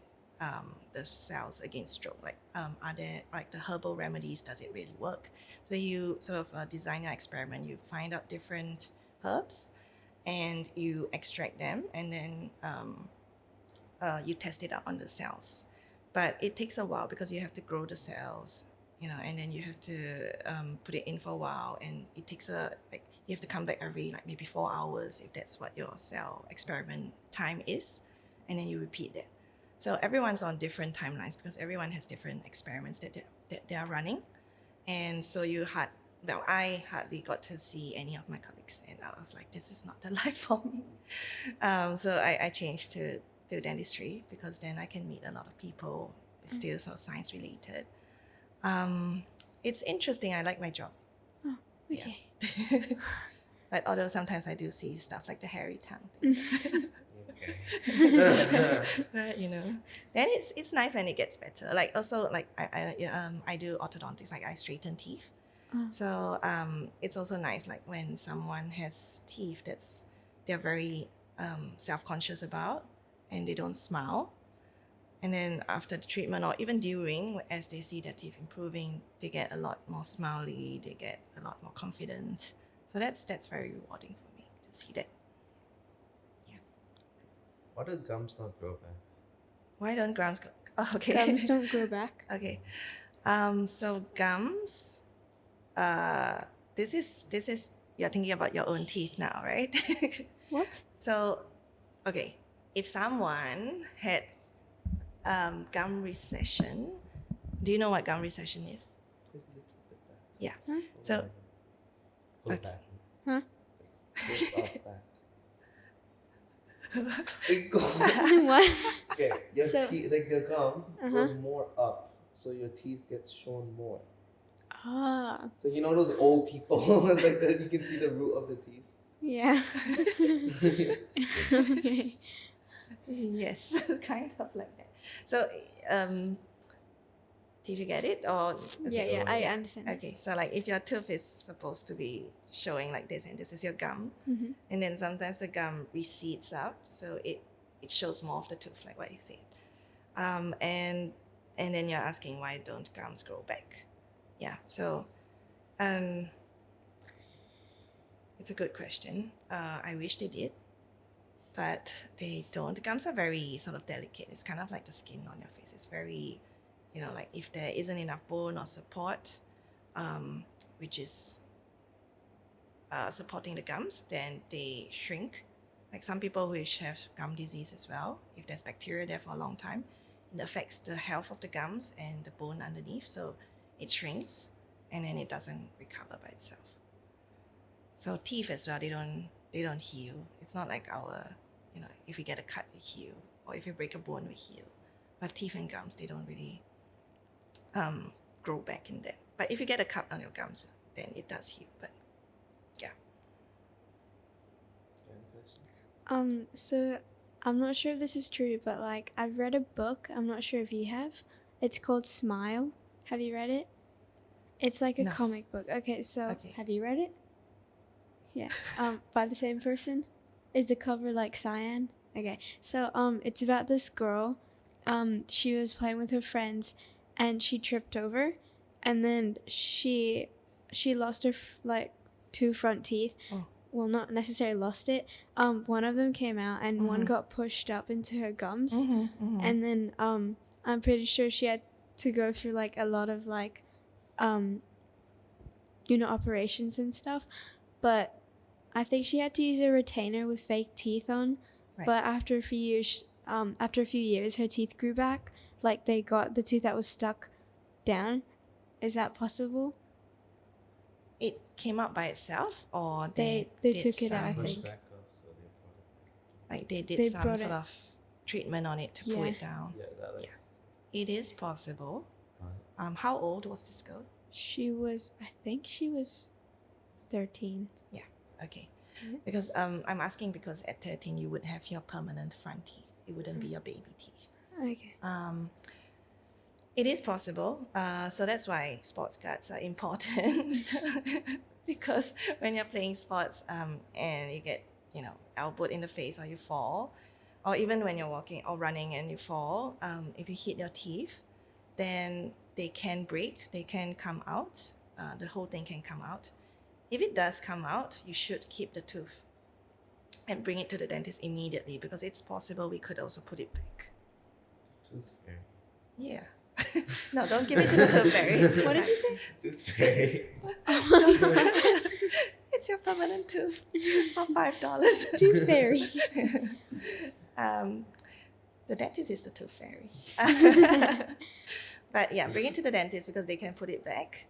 the cells against stroke? Like, are there like the herbal remedies? Does it really work? So you sort of design your experiment. You find out different herbs, and you extract them, and then you test it out on the cells. But it takes a while because you have to grow the cells, you know, and then you have to put it in for a while, and it takes you have to come back every like maybe 4 hours if that's what your cell experiment time is, and then you repeat that. So everyone's on different timelines because everyone has different experiments that they are running, and so I hardly got to see any of my colleagues, and I was like, this is not the life for me. So I changed to dentistry because then I can meet a lot of people. It's still sort of science related. It's interesting. I like my job. Oh, okay. But although sometimes I do see stuff like the hairy tongue things. Okay. But you know, then it's nice when it gets better. Like also like I do orthodontics, like I straighten teeth. So it's also nice like when someone has teeth they're very self-conscious about, and they don't smile. And then after the treatment or even during, as they see their teeth improving, they get a lot more smiley, they get a lot more confident. So that's very rewarding for me to see that. Yeah. Why do gums not grow back? Why don't gums go? Oh, okay. Gums don't grow back. Okay. So gums, this is you're thinking about your own teeth now, right? What? So, okay, if someone had gum recession, do you know what gum recession is? Yeah. Huh? So, Go okay. back. Huh? Go up back. It goes- What? okay, your So- teeth, like the gum Uh-huh. goes more up, so your teeth get shown more. Ah, So you know those old people, like that you can see the root of the teeth. yeah. Okay. yes, kind of like that. So, Did you get it? Or Yeah, I understand. Okay, so like if your tooth is supposed to be showing like this, and this is your gum, and then sometimes the gum recedes up, so it shows more of the tooth, like what you said. And then you're asking why don't gums grow back? Yeah, so it's a good question. I wish they did, but they don't. The gums are very sort of delicate. It's kind of like the skin on your face. It's very, like if there isn't enough bone or support, which is supporting the gums, then they shrink. Like some people which have gum disease as well, if there's bacteria there for a long time, it affects the health of the gums and the bone underneath, so it shrinks and then it doesn't recover by itself. So teeth as well, they don't heal. It's not like our, if we get a cut, we heal, or if you break a bone, we heal. But teeth and gums, they don't really grow back in that. But if you get a cut on your gums, then it does heal. But yeah. So I'm not sure if this is true, but like I've read a book. I'm not sure if you have. It's called Smile. Have you read it? It's like a comic book. Okay, so have you read it? Yeah. By the same person. Is the cover like cyan? Okay. So it's about this girl. She was playing with her friends, and she tripped over, and then she lost her two front teeth. Oh. Well, not necessarily lost it. One of them came out, and one got pushed up into her gums, and then I'm pretty sure she had to go through like a lot of like, operations and stuff, but I think she had to use a retainer with fake teeth on. Right. But after a few years, her teeth grew back. Like they got the tooth that was stuck down. Is that possible? It came out by itself, or they took it out, I think. Like they did some sort of treatment on it to pull it down. Yeah, it is possible. How old was this girl? I think she was 13. Yeah, okay. Because I'm asking because at 13 you would have your permanent front teeth. It wouldn't be your baby teeth. Okay. It is possible. So that's why sports guards are important. Because when you're playing sports and you get, elbowed in the face or you fall, or even when you're walking or running and you fall, if you hit your teeth, then they can break, they can come out, the whole thing can come out. If it does come out, you should keep the tooth and bring it to the dentist immediately, because it's possible we could also put it back. Tooth fairy. Yeah. No, don't give it to the tooth fairy. What did you say? Tooth fairy. It's your permanent tooth for $5. Tooth fairy. The dentist is the tooth fairy. But yeah, bring it to the dentist because they can put it back.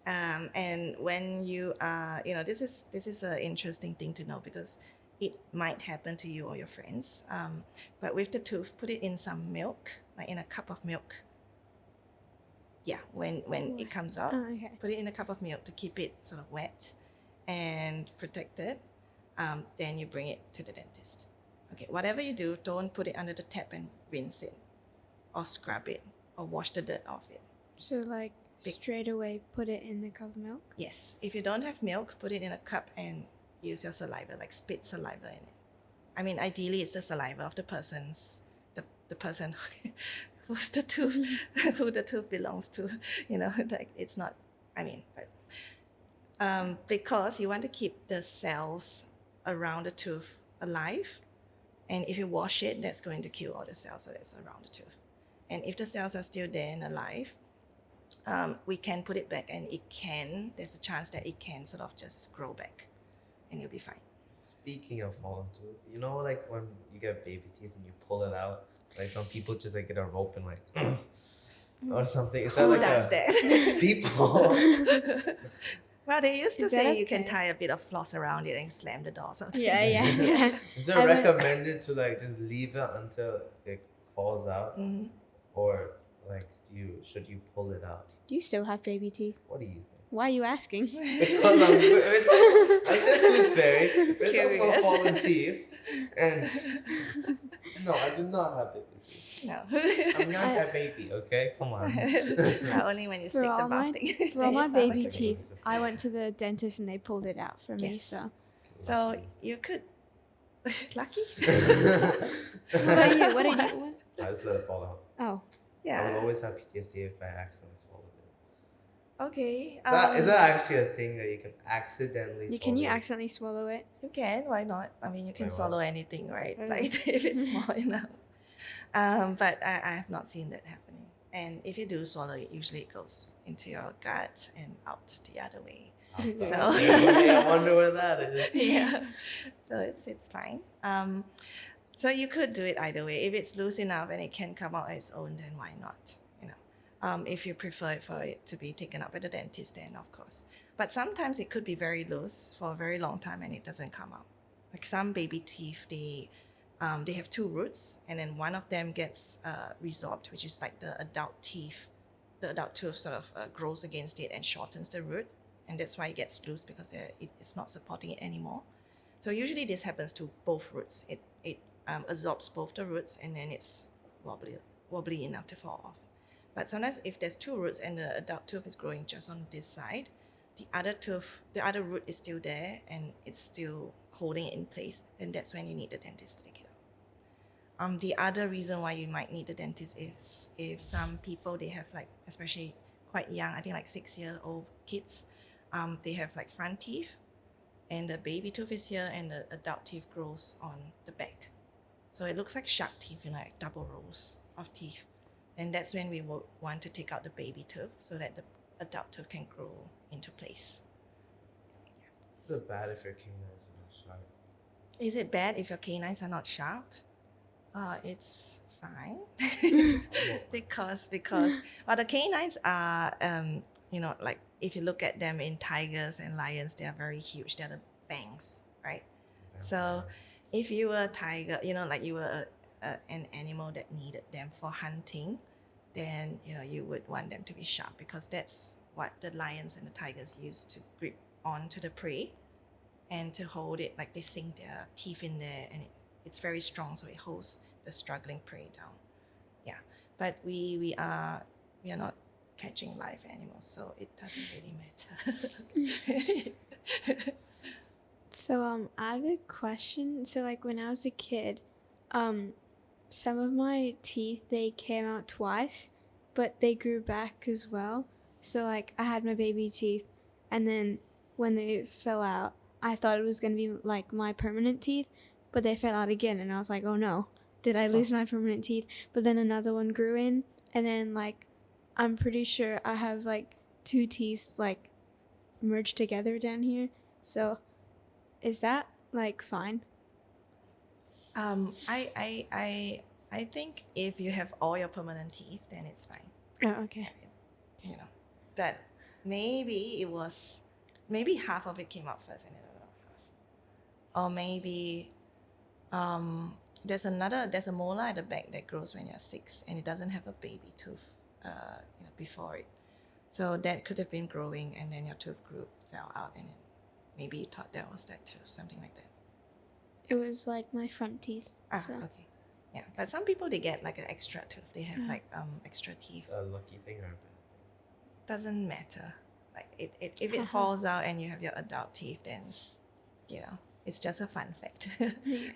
And when you are, this is an interesting thing to know, because it might happen to you or your friends. But with the tooth, put it in some milk, like in a cup of milk. Yeah, when it comes out, put it in a cup of milk to keep it sort of wet and protected. Then you bring it to the dentist. Okay, whatever you do, don't put it under the tap and rinse it, or scrub it, or wash the dirt off it. So like straight away put it in the cup of milk? Yes. If you don't have milk, put it in a cup and use your saliva, like spit saliva in it. I mean, ideally it's the saliva of the person's, the person who's the tooth, who the tooth belongs to, like it's not, because you want to keep the cells around the tooth alive. And if you wash it, that's going to kill all the cells that's around the tooth. And if the cells are still there and alive, we can put it back, and there's a chance that it can sort of just grow back and you'll be fine. Speaking of fallen tooth, like when you get baby teeth and you pull it out, like some people just like get a rope and like, or something. Is that Who like does that? People. Well, they used to say you can tie a bit of floss around it and slam the door or something. Yeah. Is it recommended to like just leave it until it falls out? Mm-hmm. Or like should you pull it out? Do you still have baby teeth? What do you think? Why are you asking? Because I said tooth fairy. We're talking about Curious. fallen teeth. And no, I do not have baby teeth. No. I'm not that baby, okay? Come on. Only when you For stick the all my mouth thing. for all my It's not baby like- teeth, I went to the dentist and they pulled it out for me. Yes. So So you could. Lucky? what did you? What? I just let it fall out. Oh, I will Yeah. always have PTSD if I accidentally swallowed it. Okay. Is that actually a thing that you can accidentally can you swallow? accidentally swallow it? You can, why not? I mean, you can Why not? swallow anything, right? Okay. Like if it's small enough. But I have not seen that happening. And if you do swallow it, usually it goes into your gut and out the other way. So- Okay, I wonder where that is. Yeah. So it's fine. So you could do it either way. If it's loose enough and it can come out on its own, then why not? You know, if you prefer it for it to be taken up at the dentist, then of course. But sometimes it could be very loose for a very long time and it doesn't come out. Like some baby teeth, they have two roots, and then one of them gets resorbed, which is like the adult teeth. The adult tooth sort of grows against it and shortens the root, and that's why it gets loose because it's not supporting it anymore. So usually this happens to both roots. It absorbs both the roots, and then it's wobbly enough to fall off. But sometimes if there's two roots and the adult tooth is growing just on this side, the other root is still there and it's still holding it in place, then that's when you need the dentist to take it out. The other reason why you might need the dentist is if some people, they have like, especially quite young, I think like 6-year-old kids, they have like front teeth and the baby tooth is here and the adult teeth grows on the back. So it looks like shark teeth, you know, like double rows of teeth. And that's when we would want to take out the baby tooth so that the adult tooth can grow into place. Is it bad if your canines are not sharp? Is it bad if your canines are not sharp? It's fine. because well, the canines are you know, like if you look at them in tigers and lions, they are very huge. They're the fangs, right? So if you were a tiger, you know, like you were an animal that needed them for hunting, then you know you would want them to be sharp because that's what the lions and the tigers use to grip onto the prey and to hold it. Like they sink their teeth in there and it's very strong, so it holds the struggling prey down. Yeah, but we are not catching live animals, so it doesn't really matter. So I have a question. So like when I was a kid, some of my teeth, they came out twice, but they grew back as well. So like I had my baby teeth, and then when they fell out, I thought it was gonna be like my permanent teeth, but they fell out again, and I was like, oh no, did I lose my permanent teeth? But then another one grew in, and then like I'm pretty sure I have like 2 teeth like merged together down here. So is that like fine? I think if you have all your permanent teeth, then it's fine. Oh, okay. You know, that maybe half of it came out first and the other half, or maybe there's a molar at the back that grows when you're 6 and it doesn't have a baby tooth before it, so that could have been growing and then your tooth fell out and then maybe you thought that was that tooth, something like that. It was like my front teeth. So. Okay. Yeah, but some people, they get like an extra tooth. They have like extra teeth. A lucky thing or a bad thing? Doesn't matter. Like if it falls out and you have your adult teeth, then you know it's just a fun fact.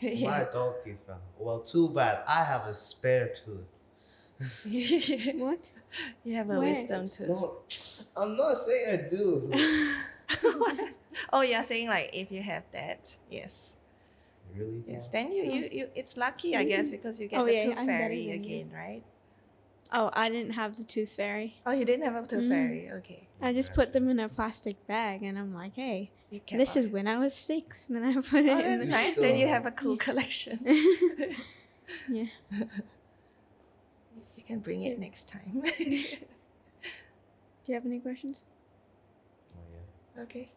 My adult teeth fell. Well, too bad. I have a spare tooth. What? You have a Where? wisdom tooth. No, I'm not saying I do. Oh, you're saying like if you have that, yes. Really? Yes, then you it's lucky, I guess, because you get Oh, the yeah, tooth I'm better fairy than you. again, right? Oh, I didn't have the tooth fairy. Oh, you didn't have a tooth fairy. Okay. I just put them in a plastic bag, and I'm like, hey, You kept this is on. when I was 6. And then I put it Oh, in that's the nice. still Then you have- have a cool collection. Yeah. You can bring it next time. Do you have any questions? Oh, yeah. Okay.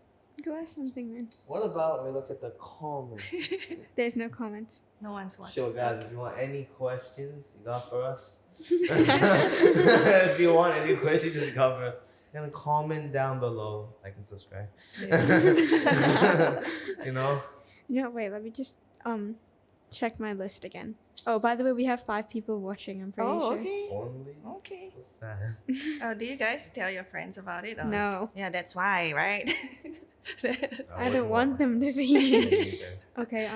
Go ask something then. What about we look at the comments? There's no comments. No one's watching. Sure, guys, if you want any questions, you got for us. If you want any questions, you got for us. And comment down below, like and subscribe. Yeah. You know? No, wait. Let me just check my list again. Oh, by the way, we have 5 people watching. I'm pretty Oh, sure. okay. Only? Okay. What's that? Oh, do you guys tell your friends about it? Or? No. Yeah, that's why, right? I don't want them to see Me me. neither. Okay.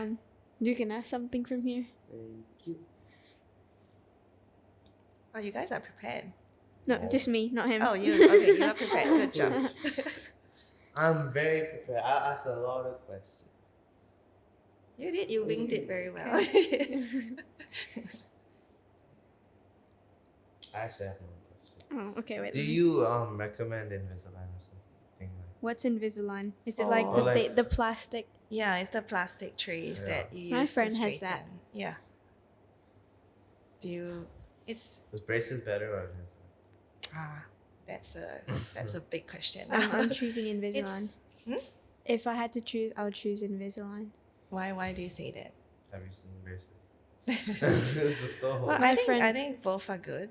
You can ask something from here. Thank you. Oh, you guys are prepared. No, No. just me, not him. Oh, you are prepared. Good job. I'm very prepared. I asked a lot of questions. You did. You winged it very well. I actually have no question. Oh, okay. Wait. Do let me- you recommend Invisalign or something like? What's Invisalign? Is it Oh. like Or like- the plastic? Yeah, it's the plastic trays Yeah. that you use My friend to has that. straighten. Yeah. Do you? It's Was braces better or Invisalign? that's a big question. I'm choosing Invisalign. Hmm? If I had to choose, I would choose Invisalign. Why do you say that? Have you seen braces? This is so Well, My I friend- think both are good.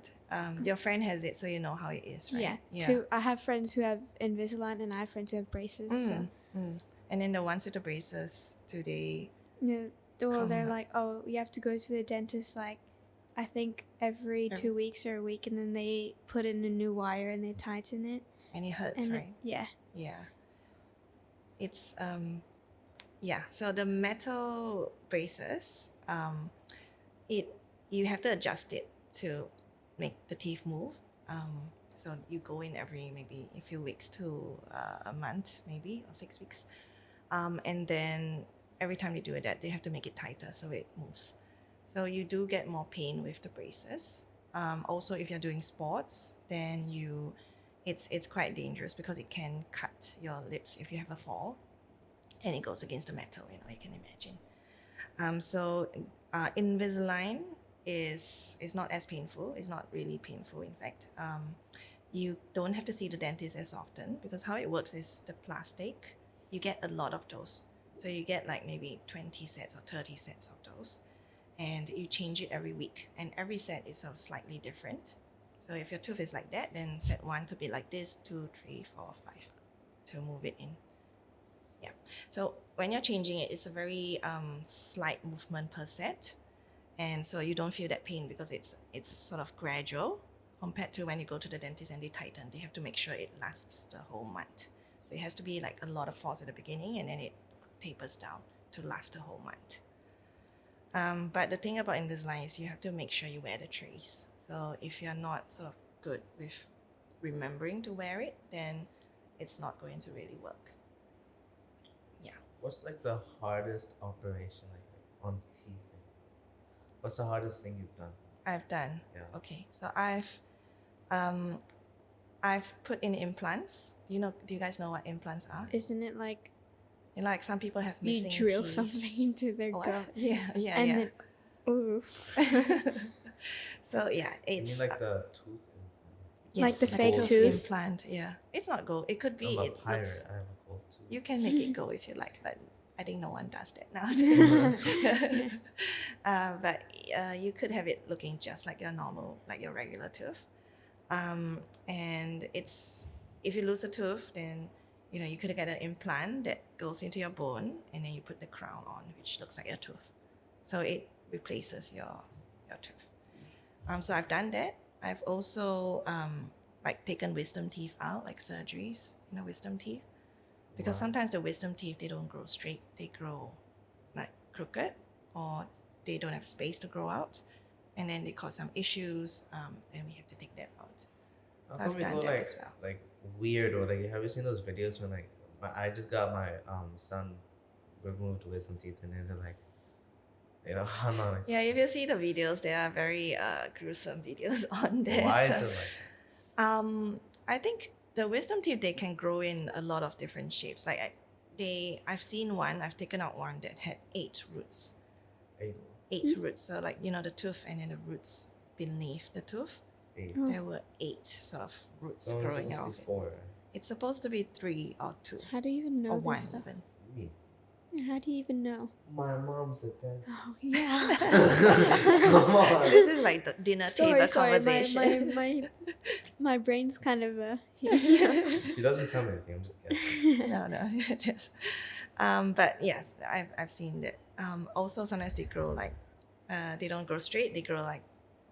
Your friend has it, so you know how it is, right? Yeah. I have friends who have Invisalign, and I have friends who have braces. So. And then the ones with the braces, do they? Yeah. Well, they're Come- like, oh, you have to go to the dentist like, I think every 2 weeks or a week, and then they put in a new wire and they tighten it. And it hurts, And right? yeah. Yeah. It's yeah. So the metal braces, you have to adjust it to make the teeth move. So you go in every maybe a few weeks to a month, maybe, or 6 weeks. And then every time you do that, they have to make it tighter so it moves. So you do get more pain with the braces. Also, if you're doing sports, then it's quite dangerous because it can cut your lips if you have a fall, and it goes against the metal. You can imagine. Invisalign is not as painful. It's not really painful, in fact. You don't have to see the dentist as often because how it works is the plastic. You get a lot of those, so you get like maybe 20 sets or 30 sets of those, and you change it every week, and every set is sort of slightly different. So if your tooth is like that, then set 1 could be like this, 2, 3, 4, 5 to move it in. Yeah. So when you're changing it, it's a very slight movement per set, and so you don't feel that pain because it's sort of gradual compared to when you go to the dentist and they tighten. They have to make sure it lasts the whole month. So it has to be like a lot of force at the beginning, and then it tapers down to last the whole month. But the thing about Invisalign is you have to make sure you wear the trays. So if you're not sort of good with remembering to wear it, then it's not going to really work. Yeah. What's like the hardest operation like on teeth? What's the hardest thing you've done? I've done. Yeah. Okay. So I've put in implants. Do you guys know what implants are? Isn't it like Like some people have you missing drill teeth. something into their What? gum? Yeah. And then, ooh. So yeah, You it's mean like the tooth implant? Like the a fake tooth tooth? implant. Yeah, it's not gold. It could be. I'm a It pirate. looks. I have a gold tooth. You can make it go if you like, but I think no one does that now. But you could have it looking just like your normal, like your regular tooth. And it's if you lose a tooth, then you could get an implant that goes into your bone, and then you put the crown on, which looks like your tooth. So it replaces your tooth. So I've done that. I've also like taken wisdom teeth out, like surgeries, wisdom teeth. Because Wow. sometimes the wisdom teeth, they don't grow straight. They grow like crooked, or they don't have space to grow out. And then they cause some issues. Then we have to take that out. How So come I've we done go that like as well. like weird or like have you seen those videos when like I just got my son removed wisdom teeth and then they're like I'm not like Yeah, if you see the videos, there are very gruesome videos on there. why is so- it like that? I think the wisdom teeth, they can grow in a lot of different shapes. Like I've seen one. I've taken out one that had 8 roots. Eight. 8 roots. So like the tooth and then the roots beneath the tooth. Eight. Oh. There were 8 sort of roots So it's growing supposed out to of be it. 4. It's supposed to be 3 or 2 How do you even know or this 1 stuff? even. Me. How do you even know? My mom's a dentist. Oh yeah. Come on. This is like the dinner table sorry. conversation. My brain's kind of She doesn't tell me anything. I'm just guessing. No, just. But yes, I've seen that. Also, sometimes they grow like, they don't grow straight. They grow like,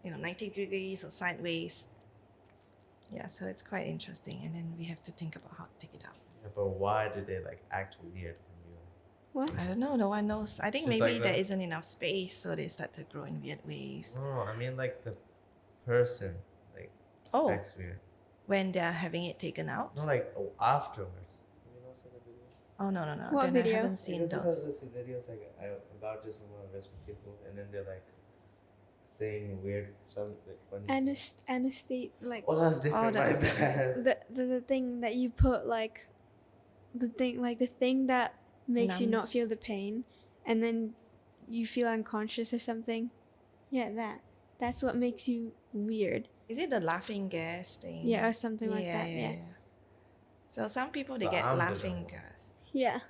90 degrees or sideways. Yeah, so it's quite interesting. And then we have to think about how to take it out. Yeah, but why do they like act weird when you? What? I don't know. No one knows. I think Just maybe like there that? isn't enough space, so they start to grow in weird ways. No, I mean like the person like Oh, acts weird. when they're having it taken out? No, like afterwards. Have you not seen the video? Oh, no. What Then video? I haven't seen Because those. this videos like about just one of those people, and then they're like saying weird, some like funny. Anesthesia, like Oh, that's different. Oh, My that- bad. the thing that you put like the thing that makes you not Numbs. feel the pain, and then you feel unconscious or something. Yeah, that's what makes you weird. Is it the laughing gas thing? Yeah, or something like that. Yeah. So some people, they So get I'm the laughing one. gas. Yeah.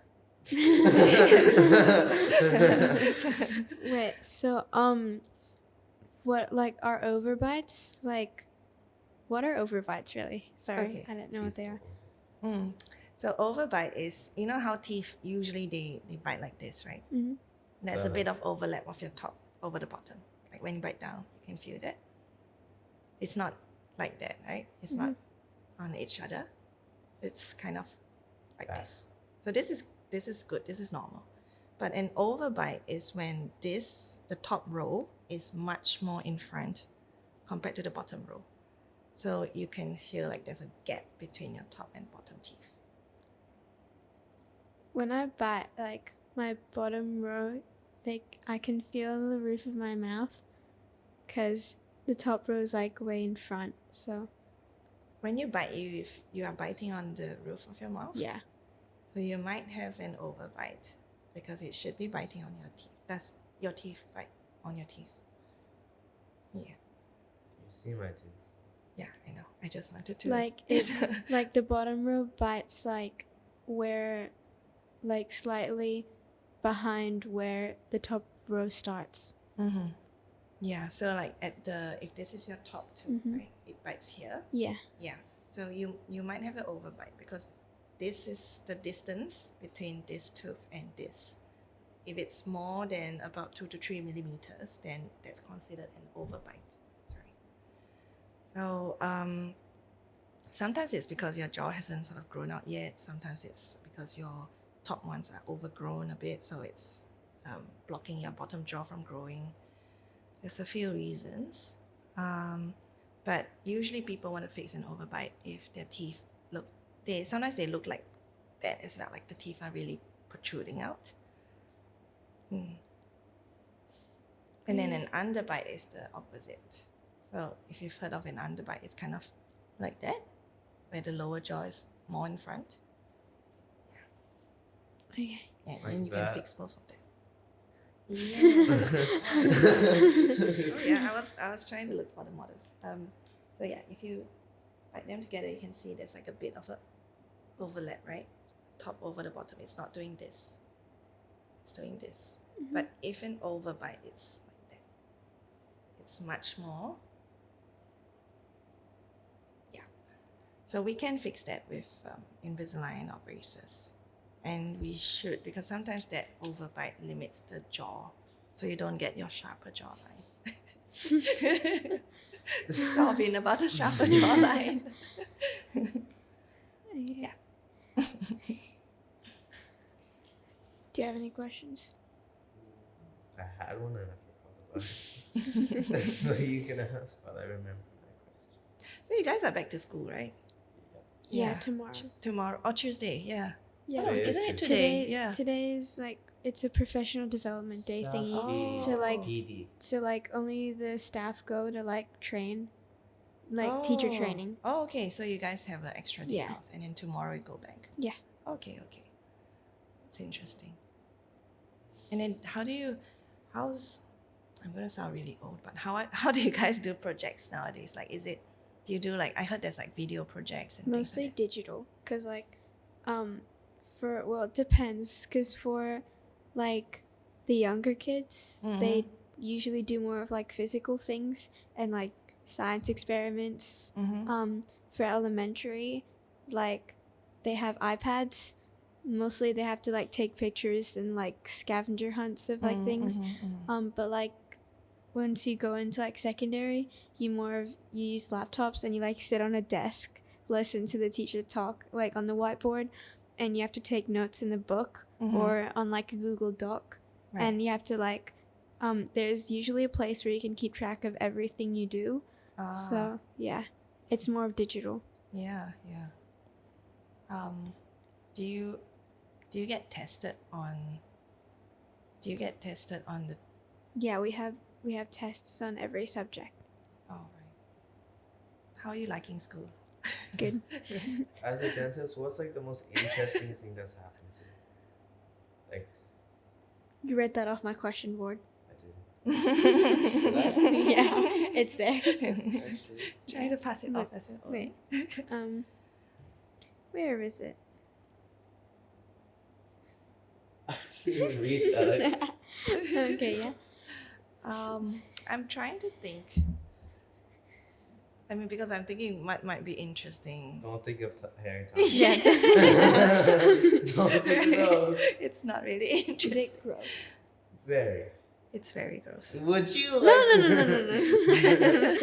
Wait, so what like are overbites? Like what are overbites really? Sorry, Okay. I don't know what they are. So overbite is, how teeth usually they bite like this, right? Mm-hmm. There's a bit of overlap of your top over the bottom. Like when you bite down, you can feel that. It's not like that, right? It's not on each other. It's kind of like this. So this is good. This is normal. But an overbite is when the top row is much more in front compared to the bottom row. So you can feel like there's a gap between your top and bottom teeth. When I bite, like my bottom row, I can feel the roof of my mouth, cause the top row is like way in front. So When you bite, you are biting on the roof of your mouth. yeah. So you might have an overbite because it should be biting on your teeth. That's your teeth bite on your teeth. Yeah. You see my teeth. Yeah, I know. I just wanted to. Like like the bottom row bites like where, like slightly behind where the top row starts. Mm-hmm. Yeah. So like if this is your top tooth, right? It bites here. Yeah. Yeah. So you might have an overbite because this is the distance between this tooth and this. If it's more than about 2 to 3 millimeters, then that's considered an overbite. Sorry. So sometimes it's because your jaw hasn't sort of grown out yet. Sometimes it's because your top ones are overgrown a bit, so it's blocking your bottom jaw from growing. There's a few reasons. But usually people want to fix an overbite if their teeth sometimes they look like that as well, like the teeth are really protruding out. And then an underbite is the opposite. So if you've heard of an underbite, it's kind of like that, where the lower jaw is more in front. Okay. And Like then you can that. fix both of them. Yeah. I was trying to look for the models. So yeah, if you bite them together, you can see there's like a bit of a overlap, right? Top over the bottom. It's not doing this. It's doing this. But if an overbite, it's like that. It's much more. Yeah. So we can fix that with Invisalign or braces. And we should, because sometimes that overbite limits the jaw. So you don't get your sharper jawline. It's all been about a sharper jawline. Yeah. Do you have any questions? I had one and I forgot about it. So you can ask while I remember my question. So you guys are back to school, right? Yeah, tomorrow. Tomorrow or Tuesday, yeah. Yeah. Oh, Today is isn't it Tuesday. today? Yeah. Today is like it's a professional development day thingy. Oh. So like PD. so like only the staff go to like train, like teacher training. Oh, okay. So you guys have an extra day Yeah. off, and then tomorrow you go back. Yeah. Okay. It's interesting. And then I'm gonna sound really old, but how do you guys do projects nowadays? Like, do you do like, I heard there's like video projects and Mostly things like digital, cause like, it depends, cause for like the younger kids, they usually do more of like physical things and like science experiments. For elementary, like they have iPads. Mostly they have to like take pictures and like scavenger hunts of like things. But like once you go into like secondary, you use laptops and you like sit on a desk, listen to the teacher talk like on the whiteboard, and you have to take notes in the book or on like a Google Doc. Right. And you have to like there's usually a place where you can keep track of everything you do. So yeah, it's more of digital. Yeah. Do you get tested on? Do you get tested on the? Yeah, we have tests on every subject. Oh, right. How are you liking school? Good. As a dentist, what's like the most interesting thing that's happened to you? Like, You read that off my question board. I did. Yeah, it's there. Actually, Trying to pass it off as well. Wait. Where is it? I didn't even read that. Okay, yeah. I'm trying to think. I mean, because I'm thinking what might be interesting. Don't think of hairy tongue. Yeah. Don't think of those. It's not really Is interesting. it gross? Very. It's very gross. Would you like? No.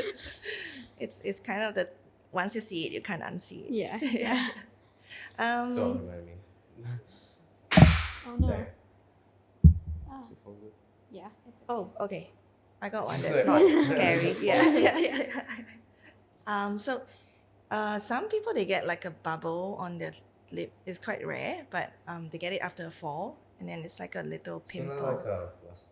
It's kind of the once you see it, you can't unsee it. Yeah. Don't remind me. Oh no. There. Oh, Too forward. yeah. Oh, okay. I got one She's that's like- not scary. Yeah. So, some people they get like a bubble on their lip. It's quite rare, but they get it after a fall, and then it's like a little So pimple, not like a blister.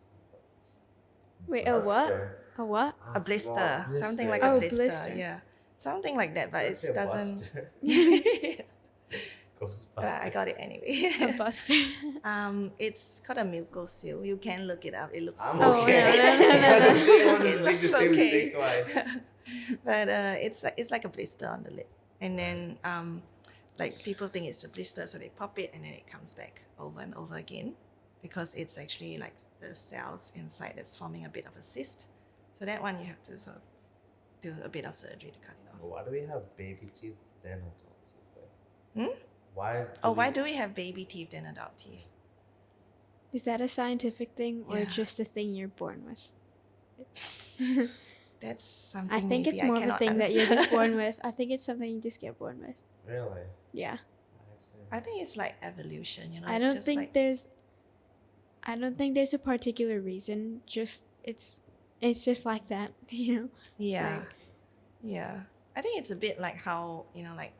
Wait, a what? A what? a blister, something like Oh, a blister. blister. Yeah, something like that. But Let's it say doesn't. buster. But I Ghostbusters. got it anyway. A buster. It's called a mucosil. You can look it up. It looks. I'm Oh, okay. no. I didn't want to It make the looks same okay. mistake twice. But it's like a blister on the lip, and then like people think it's a blister, so they pop it, and then it comes back over and over again, because it's actually like the cells inside that's forming a bit of a cyst. So that one you have to sort of do a bit of surgery to cut it off. Why do we have baby teeth then adult teeth? Hmm? Why? Why do we have baby teeth than adult teeth? Is that a scientific thing or Yeah. just a thing you're born with? That's something. I think maybe it's more of a cannot thing that you're answer. just born with. I think it's something you just get born with. Really? Yeah. I think it's like evolution. You know. I it's don't just think like, there's a particular reason. Just it's just like that, you know. Yeah. Like- Yeah. I think it's a bit like how, like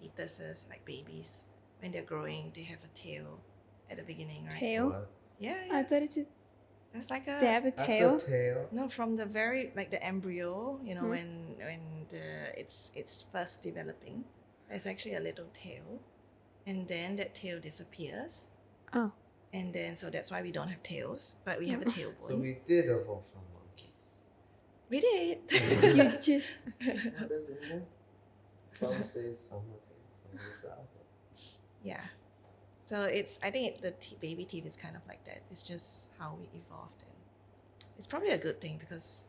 fetuses, like babies, when they're growing, they have a tail at the beginning, right? Tail. What? Yeah, I yeah. thought it's That's like they have a That's tail. a tail. no, from the very like the embryo, Hmm. when it's first developing, there's actually a little tail, and then that tail disappears, Oh. and then so that's why we don't have tails, but we have a tailbone. So we did evolve from monkeys. We did. You just What does it mean? Some say some things, some say the other. Yeah. So I think the baby teeth is kind of like that. It's just how we evolved, and it's probably a good thing because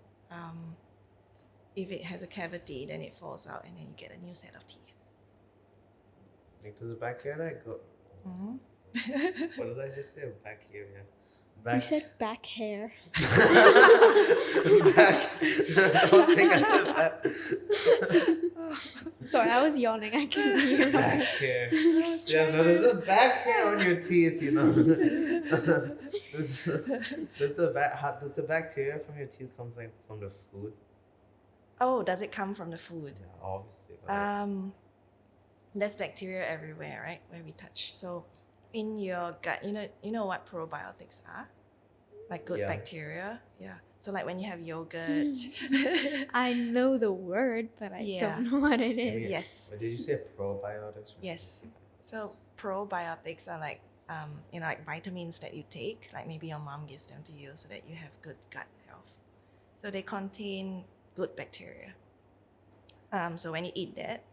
if it has a cavity, then it falls out, and then you get a new set of teeth. Like, does the back here that go? Mm-hmm. What did I just say? Back here, yeah. you Back. said back hair. Back. I don't think I said that. Sorry, I was yawning. I couldn't hear. Back here. Yeah, so there's a back hair on your teeth, does the bacteria from your teeth come like from the food? Oh, does it come from the food? Yeah, obviously. Right? There's bacteria everywhere, right? Where we touch. So in your gut, you know what probiotics are? Like good Yeah. bacteria. Yeah. So like when you have yogurt. I know the word, but I Yeah. don't know what it is. Yes. But did you say probiotics? or Yes. probiotics? So probiotics are like like vitamins that you take, like maybe your mom gives them to you so that you have good gut health. So they contain good bacteria. So when you eat that,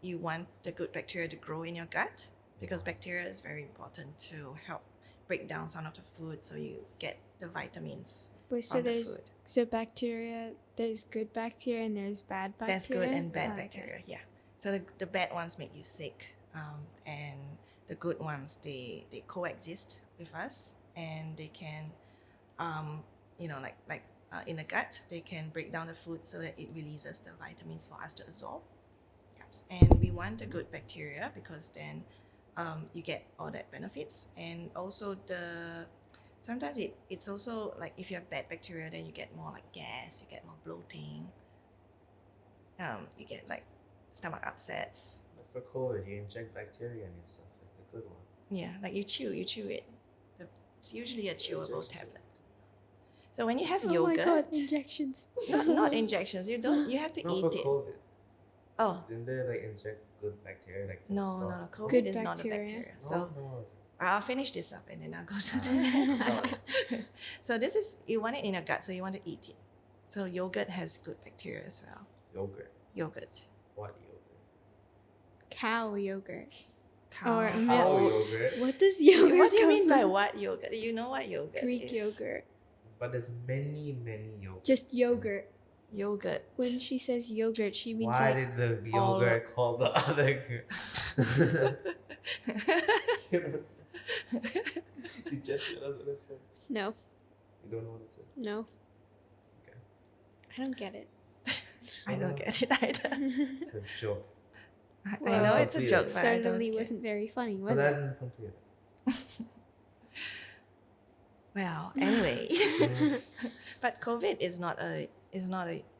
you want the good bacteria to grow in your gut, because bacteria is very important to help break down some of the food so you get the vitamins Wait, so from the there's food. bacteria. There's good bacteria and there's bad bacteria. That's good and bad Oh, okay. bacteria, yeah. So the bad ones make you sick, and the good ones they coexist with us, and they can, in the gut they can break down the food so that it releases the vitamins for us to absorb. Yes. And we want the good bacteria because then you get all that benefits, and also sometimes it's also like if you have bad bacteria, then you get more like gas, you get more bloating, you get like stomach upsets. Like for COVID, you inject bacteria in yourself, like the good one. Yeah, like you chew it. It's usually a chewable tablet. So when you have Oh yogurt, my god, injections. not injections. You have to No, eat for it. COVID. Oh Didn't they like inject good bacteria? Like no, COVID Good is not a bacteria. bacteria. No, So no. I'll finish this up and then I'll go to that. No. So this is, you want it in your gut, so you want to eat it. So yogurt has good bacteria as well. Yogurt. Yogurt. What yogurt? Cow yogurt. Cow. Or Cow milk. yogurt. What does yogurt? What do you come mean by from? what yogurt? You know what yogurt Greek is? yogurt? But there's many yogurts. Just yogurt. Yogurt. When she says yogurt, she means Why like did the all- yogurt call the other girl? You know what I'm saying? You just said that's what I said. no, You don't know what I said. no. Okay. I don't get it. I don't get it either. It's a joke. I Well, know it's a complete joke, it. but I don't Certainly get it. wasn't very funny, was But I it? didn't complete it. Well, anyway, but COVID is not a.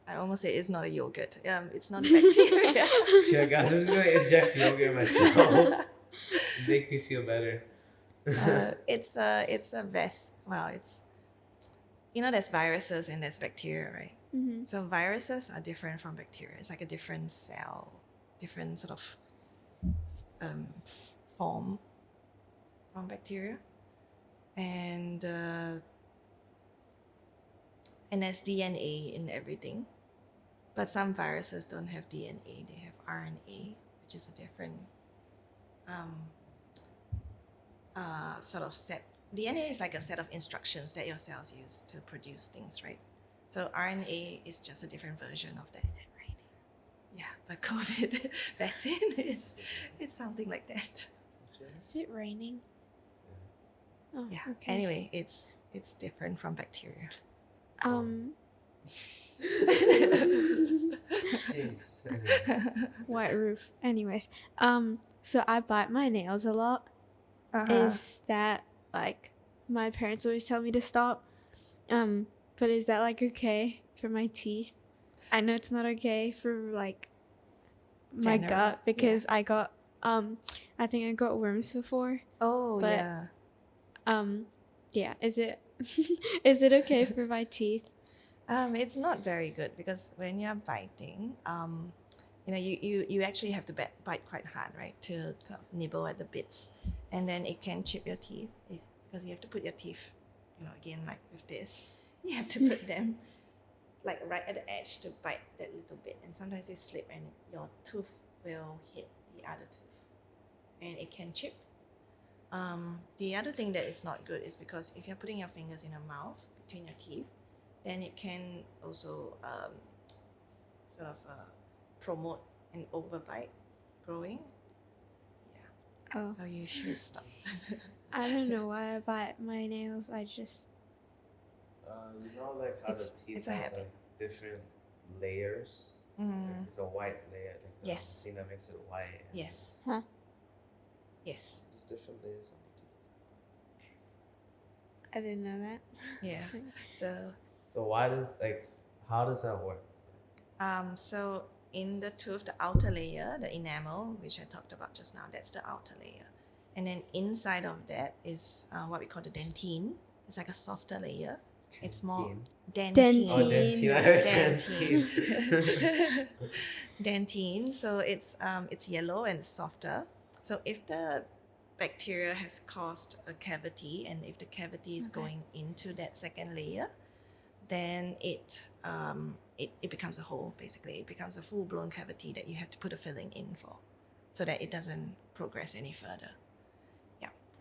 I almost say it's not a yogurt. It's not a bacteria. Yeah, guys, I'm just gonna inject yogurt myself. Make me feel better. It's a it's there's viruses and there's bacteria, right? Mm-hmm. So viruses are different from bacteria. It's like a different cell, different sort of form from bacteria, and there's DNA in everything. But some viruses don't have DNA; they have RNA, which is a different sort of set. DNA is like a set of instructions that your cells use to produce things, right? So RNA is just a different version of that. Yeah, but COVID vaccine it's something like that. Is it raining? Oh, Yeah. okay. Anyway, it's different from bacteria. Jinx. White roof. Anyways, so I bite my nails a lot. Uh-huh. Is that like my parents always tell me to stop? But is that like okay for my teeth? I know it's not okay for like my General, gut because I got I think I got worms before. Oh but- yeah. Yeah, is it is it okay for my teeth? It's not very good because when you're biting, you actually have to bite quite hard, right, to kind of nibble at the bits, and then it can chip your teeth because you have to put your teeth, again like with this, you have to put them like right at the edge to bite that little bit, and sometimes you slip and your tooth will hit the other tooth, and it can chip. The other thing that is not good is because if you're putting your fingers in your mouth between your teeth, then it can also sort of promote an overbite growing. Yeah. Oh, So you should stop. I don't know why I bite my nails. I just You know, like how It's- the teeth it's a has habit. like different layers. Mm, It's a white layer. Like the Yes. thing that makes it white. and yes. Huh? Yes. There's different layers on the teeth. I didn't know that. Yeah. So So how does that work? so in the tooth, the outer layer, the enamel, which I talked about just now, that's the outer layer. And then inside of that is what we call the dentine. It's like a softer layer. It's more Dentine. Oh, dentine. I heard Dentine. dentine. Dentine. So it's yellow and softer. So if the bacteria has caused a cavity, and if the cavity is going into that second layer, then it becomes a hole. Basically, it becomes a full blown cavity that you have to put a filling in for, so that it doesn't progress any further.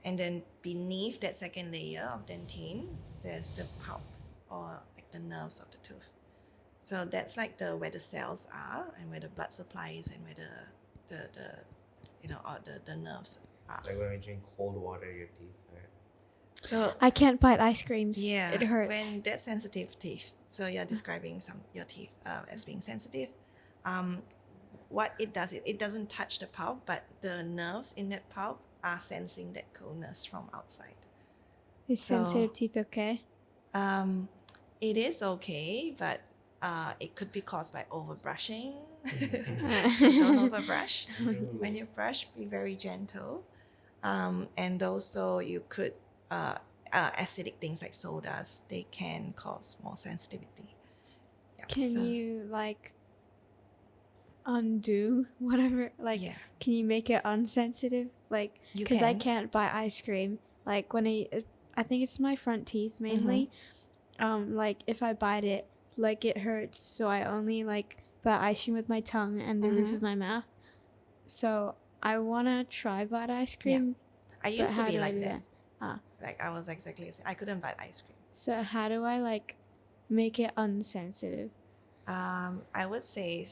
And then beneath that second layer of dentine, there's the pulp or like the nerves of the tooth. So that's like where the cells are and where the blood supply is and where the nerves are. Like when we drink cold water, your teeth hurt. So I can't bite ice creams. yeah, It hurts. when that's sensitive teeth. So you're describing your teeth as being sensitive. What it does, it doesn't touch the pulp, but the nerves in that pulp are sensing that coldness from outside. Is sensitive teeth okay? It is okay, but it could be caused by overbrushing. So don't overbrush. When you brush, be very gentle. And also you could, acidic things like sodas, they can cause more sensitivity. Yeah, Can so- you like undo whatever? Like, Yeah. can you make it unsensitive? Like, You because I can. can't buy ice cream. Like when I think it's my front teeth mainly. Like if I bite it, like it hurts. So I only like bite ice cream with my tongue and the roof of my mouth. So I wanna try bite ice cream. I but used to how be do I like do that. Ah. Like I was exactly the same. I couldn't bite ice cream. So how do I like make it unsensitive? I would say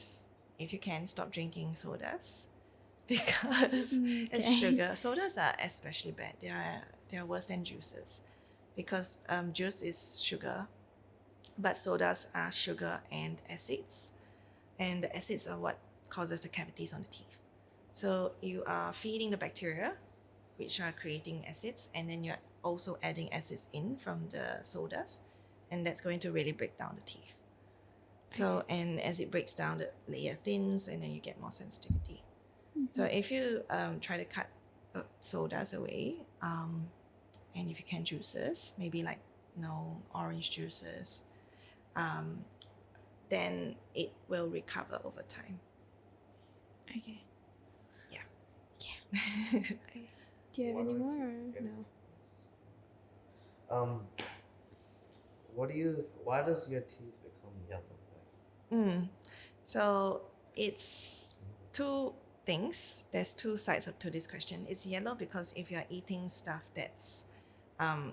if you can, stop drinking sodas because it's Okay. sugar. Sodas are especially bad. They are worse than juices because juice is sugar, but sodas are sugar and acids, and the acids are what causes the cavities on the teeth. So you are feeding the bacteria, which are creating acids, and then you're also adding acids in from the sodas, and that's going to really break down the teeth. So, and as it breaks down, the layer thins, and then you get more sensitivity. So if you try to cut sodas away, and if you can juices, maybe like orange juices, then it will recover over time. Okay. Yeah. Yeah. Okay. Do you have any more? Or no. Why does your teeth become yellow? So it's two things. There's two sides to this question. It's yellow because if you're eating stuff that's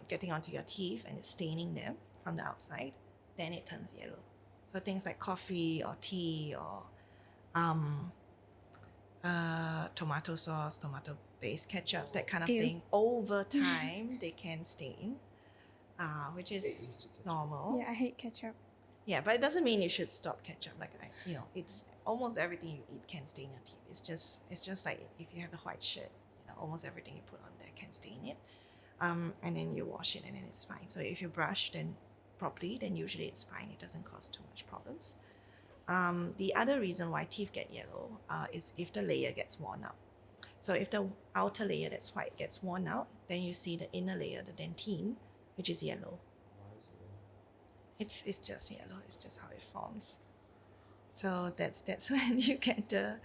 getting onto your teeth and it's staining them from the outside, then it turns yellow. So things like coffee or tea or tomato sauce, tomato-based ketchups, that kind of Ew. thing, over time they can stain, which is normal. Yeah, I hate ketchup. Yeah, but it doesn't mean you should stop ketchup. Like it's almost everything you eat can stain your teeth. It's just like if you have a white shirt, almost everything you put on there can stain it. And then you wash it and then it's fine. So if you brush then properly, then usually it's fine. It doesn't cause too much problems. The other reason why teeth get yellow is if the layer gets worn out. So if the outer layer that's white gets worn out, then you see the inner layer, the dentine, which is yellow. It's just yellow. It's just how it forms. So that's when you get the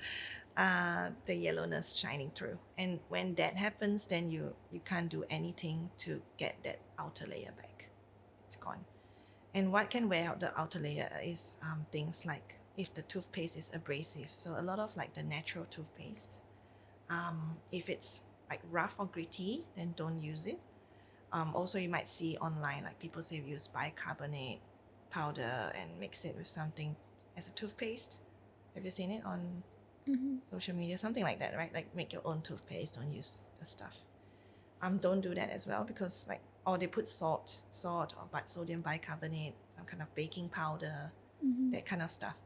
yellowness shining through. And when that happens, then you can't do anything to get that outer layer back. It's gone. And what can wear out the outer layer is things like if the toothpaste is abrasive. So a lot of like the natural toothpaste, if it's like rough or gritty, then don't use it. Also, you might see online, like people say use bicarbonate powder and mix it with something as a toothpaste. Have you seen it on social media? Something like that, right? Like make your own toothpaste, don't use the stuff. Don't do that as well because or they put salt or sodium bicarbonate, some kind of baking powder, that kind of stuff.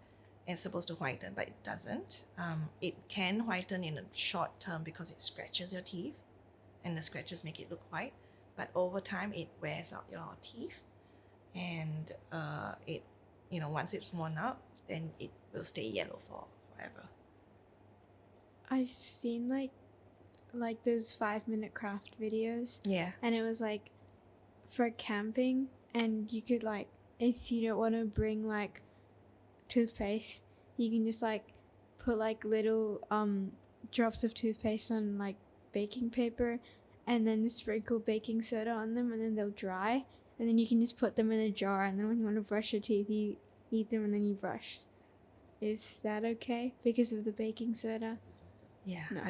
And it's supposed to whiten, but it doesn't. It can whiten in a short term because it scratches your teeth and the scratches make it look white. But over time, it wears out your teeth, and once it's worn out, then it will stay yellow forever. I've seen like those 5-minute craft videos. Yeah. And it was like for camping, and you could like, if you don't want to bring like toothpaste, you can just like put like little drops of toothpaste on like baking paper and then sprinkle baking soda on them, and then they'll dry, and then you can just put them in a jar, and then when you want to brush your teeth, you eat them and then you brush. Is that okay because of the baking soda? Yeah. No.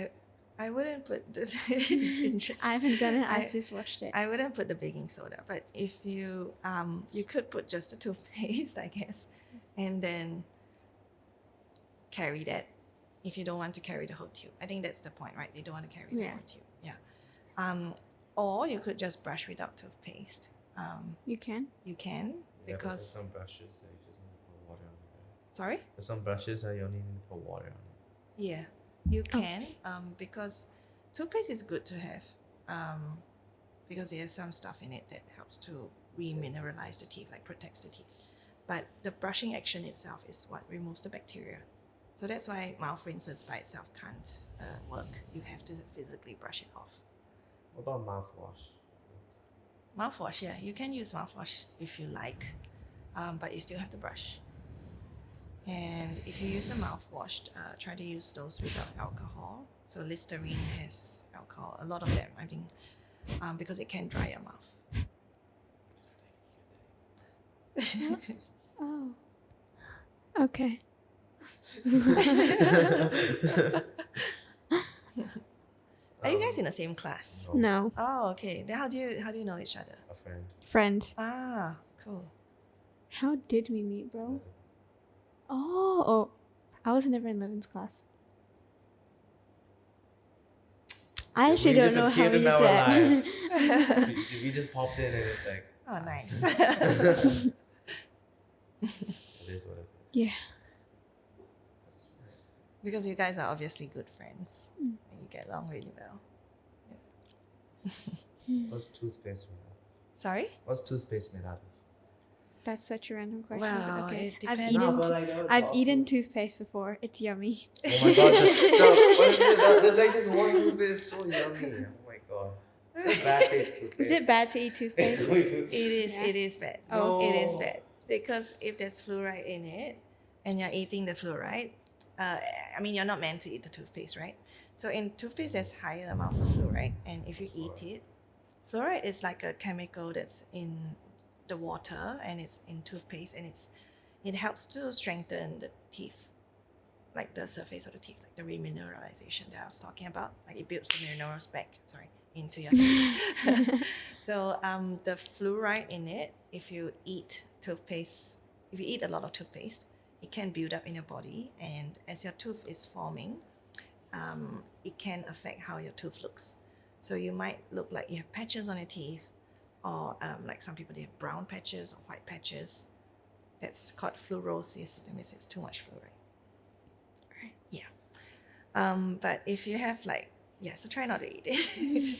I wouldn't put this. It's interesting. I haven't done it. I- I've just watched it. I wouldn't put the baking soda, but if you you could put just the toothpaste, I guess, and then carry that. If you don't want to carry the whole tube, I think that's the point, right? They don't want to carry the Yeah. whole tube. Yeah. Or you could just brush without toothpaste. You can. You can Yeah, because there's some brushes that you just need to put water on it. sorry. There's some brushes that you only need to put water on it. Yeah, you can because toothpaste is good to have because there's some stuff in it that helps to remineralize the teeth, like protects the teeth. But the brushing action itself is what removes the bacteria. So that's why mouth rinses by itself can't work. You have to physically brush it off. What about mouthwash? Mouthwash, yeah, you can use mouthwash if you like, but you still have to brush. And if you use a mouthwash, try to use those without alcohol. So Listerine has alcohol, a lot of them, I think, because it can dry your mouth. Oh. Okay. Are you guys in the same class? No. Oh, okay. Then how do you know each other? A friend. Friend. Ah, cool. How did we meet, bro? Oh. I was never in Levin's class. I actually We don't just know how appeared in he our said. lives. we just popped in and it's like, Oh, nice. it is what it is. Yeah. That's nice. Because you guys are obviously good friends. And you get along really well. What's toothpaste made out of? Sorry? What's toothpaste made out of? That's such a random question. Well, but okay. it I've depends. eaten. No, but like, I would I've talk eaten to- toothpaste before. It's yummy. Oh my god. What is it? There's like this one toothpaste so yummy. Oh my god. It's bad taste toothpaste. Is it bad to eat toothpaste? Yeah. It is bad. Oh. It is bad. Because if there's fluoride in it and you're eating the fluoride, I mean, you're not meant to eat the toothpaste, right? So in toothpaste, there's higher amounts of fluoride. And if you eat it, fluoride is like a chemical that's in the water and it's in toothpaste, and it helps to strengthen the teeth, like the surface of the teeth, like the remineralization that I was talking about. Like it builds the minerals back, into your teeth. So the fluoride in it, if you eat a lot of toothpaste, it can build up in your body, and as your tooth is forming, it can affect how your tooth looks. So you might look like you have patches on your teeth, or like some people, they have brown patches or white patches. That's called fluorosis. That means it's too much fluoride. Right. Yeah. But if you have so try not to eat it.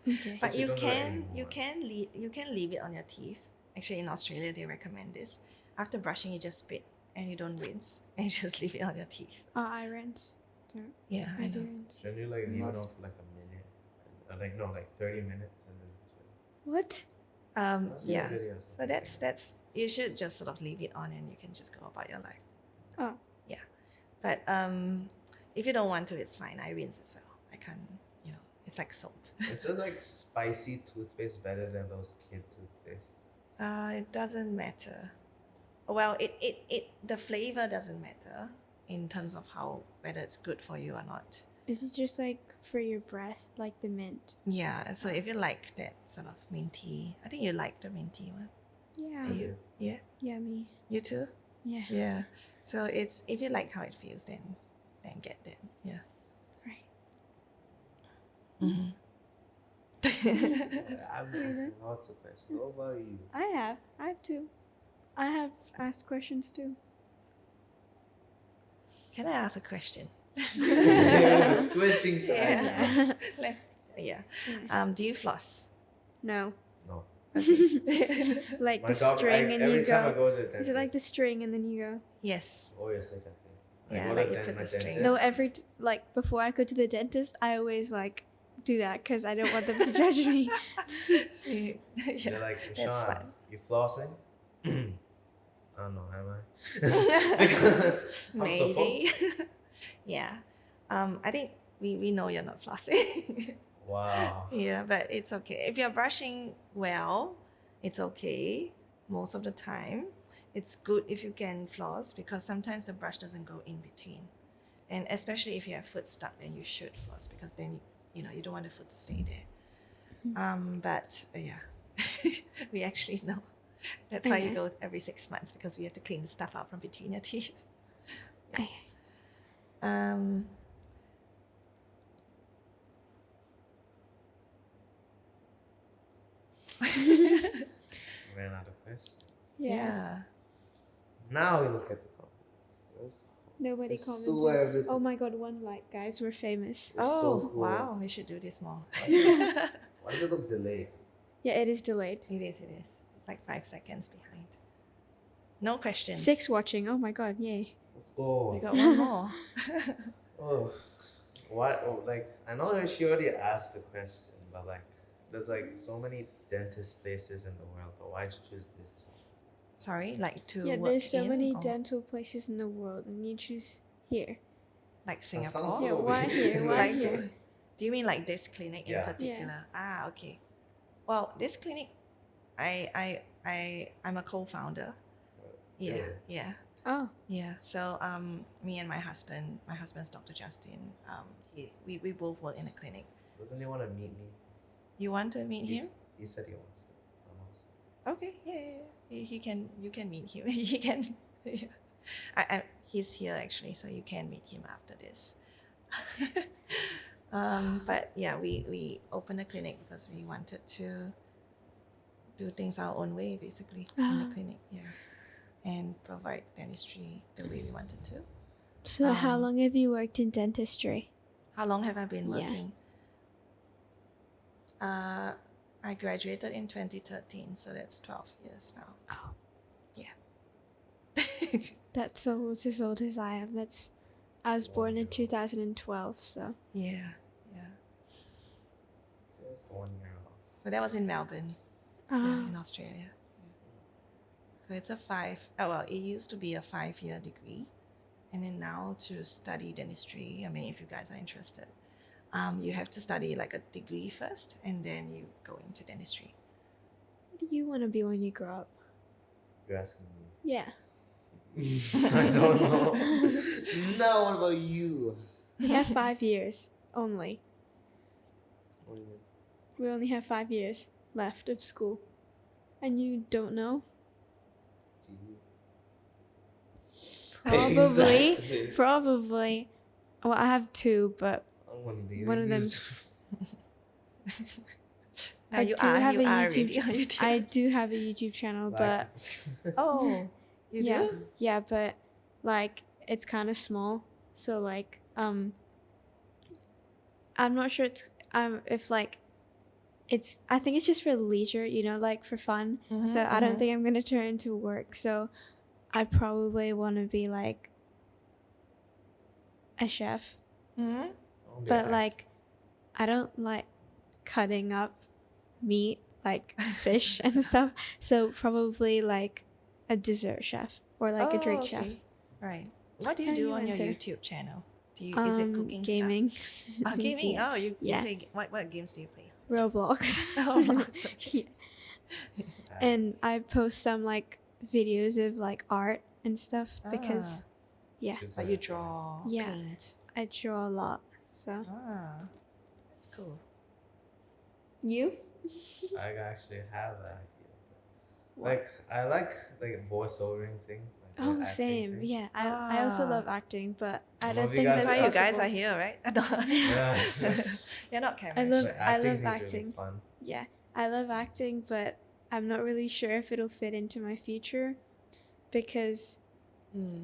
Okay. But We you don't do that can anymore. you can leave it on your teeth. Actually, in Australia, they recommend this. After brushing, you just spit and you don't rinse, and you just leave it on your teeth. Oh, I rinse. So Yeah, I do know. rinse. Shouldn't you like leave it Must- on for like a minute? Like 30 minutes and then it's like, What? I've seen a Yeah. video or So something. that's you should just sort of leave it on, and you can just go about your life. Oh. Yeah, but if you don't want to, it's fine. I rinse as well. I can't, it's like soap. Is there like spicy toothpaste better than those kid toothpastes? It doesn't matter. Well, it the flavor doesn't matter in terms of whether it's good for you or not. Is it just like for your breath, like the mint? Yeah, and so if you like that sort of minty, I think you like the minty one. Yeah. Do you? Yeah, Yummy. you too. Yeah. Yeah. So it's if you like how it feels, then get that. Yeah. Right. Mm-hmm. I'm asking lots of questions. What about you? I have two. I have asked questions too. Can I ask a question? Switching sides. Yeah. Let's. Yeah. Yeah. Do you floss? No. No. Like My the dog, string and every you time I go. go to the dentist. Is it like the string and then you go? Yes. Oh, you're sick, I think. Yeah, go like to you put my the string. dentist. No, before I go to the dentist, I always like do that because I don't want them to judge me. Yeah. They're like, that's Rishan, fine. you flossing? I don't know, am I? Because I'm Maybe. Yeah. I think we know you're not flossing. Wow. Yeah, but it's okay. If you're brushing well, it's okay most of the time. It's good if you can floss because sometimes the brush doesn't go in between. And especially if you have food stuck, then you should floss because then you know you don't want the food to stay there. But yeah, we actually know. That's why you Okay. go every 6 months because we have to clean the stuff out from between your teeth. Okay. Um, Ran out of questions. yeah. Now we look at the comments. Nobody I commented. swear this Oh my god, one like, guys, we're famous. is Oh, so cool. wow. We should do this more. Why does it look delayed? Yeah, it is delayed. It is. It's like 5 seconds behind. No questions. 6 watching. Oh my god, yay. Let's go. We got one more. Oh, what? Oh, like I know that she already asked the question, but like, there's like so many dentist places in the world, but why'd you choose this one? Sorry, like to Yeah, work there's so in many or dental places in the world, and you choose here. like sounds Singapore? so Yeah, why here? Why Like, here? do you mean like this clinic in Yeah. particular? Ah, okay. Well, this clinic, I'm a co-founder. Yeah, yeah, Oh, yeah. So me and my husband's Dr. Justin. We both work in a clinic. Doesn't he want to meet me? You want to meet him? He said he wants to. I'm also. Okay, yeah. He can. You can meet him. He can. Yeah. He's here actually, so you can meet him after this. But yeah, we opened a clinic because we wanted to do things our own way, basically, in the clinic. Yeah, and provide dentistry the way we wanted to. so how long have you worked in dentistry? How long have I been Yeah. working? I graduated in 2013, so that's 12 years now. Oh, Yeah. that's almost as old as I am. I was born in 2012, so. Yeah. Just 1 year off. So that was in Melbourne, in Australia. Yeah. So it's it used to be a 5-year degree. And then now to study dentistry, I mean, if you guys are interested, you have to study like a degree first and then you go into dentistry. What do you want to be when you grow up? You're asking me. Yeah. I don't know. Now, what about you? We have 5 years only. What do you mean? We only have 5 years left of school. And you don't know? Do you? Probably. Exactly. Probably. Well, I have 2, but I want to be one like of them- you. Now I you do are have a already YouTube. on YouTube. I do have a YouTube channel, but Oh, you yeah, do? yeah, but like it's kind of small, so like I'm not sure it's if like it's I think it's just for leisure, you know, like for fun. So I don't think I'm gonna turn into work. So I probably want to be like a chef, Mm-hmm. but like I don't like cutting up meat like fish and stuff. So probably like a dessert chef or like a drink chef. Right. What do you How do do you on your answer? YouTube channel? Is it cooking Gaming. stuff? Oh, gaming. Yeah. Oh, you Yeah. play. What games do you play? Roblox. Roblox, okay. Yeah. And I post some like videos of like art and stuff because yeah, Like you draw, Yeah. paint. I draw a lot. So That's cool. you? I actually have that idea. What? Like I like voiceovering things. Like Oh, acting same. things. Yeah, I also Ah. love acting, but I Love don't you think guys. That's that's why you guys possible. are here, right? Yeah. You're not camera. I love- Like, I love things really acting. fun. Yeah, I love acting, but I'm not really sure if it'll fit into my future because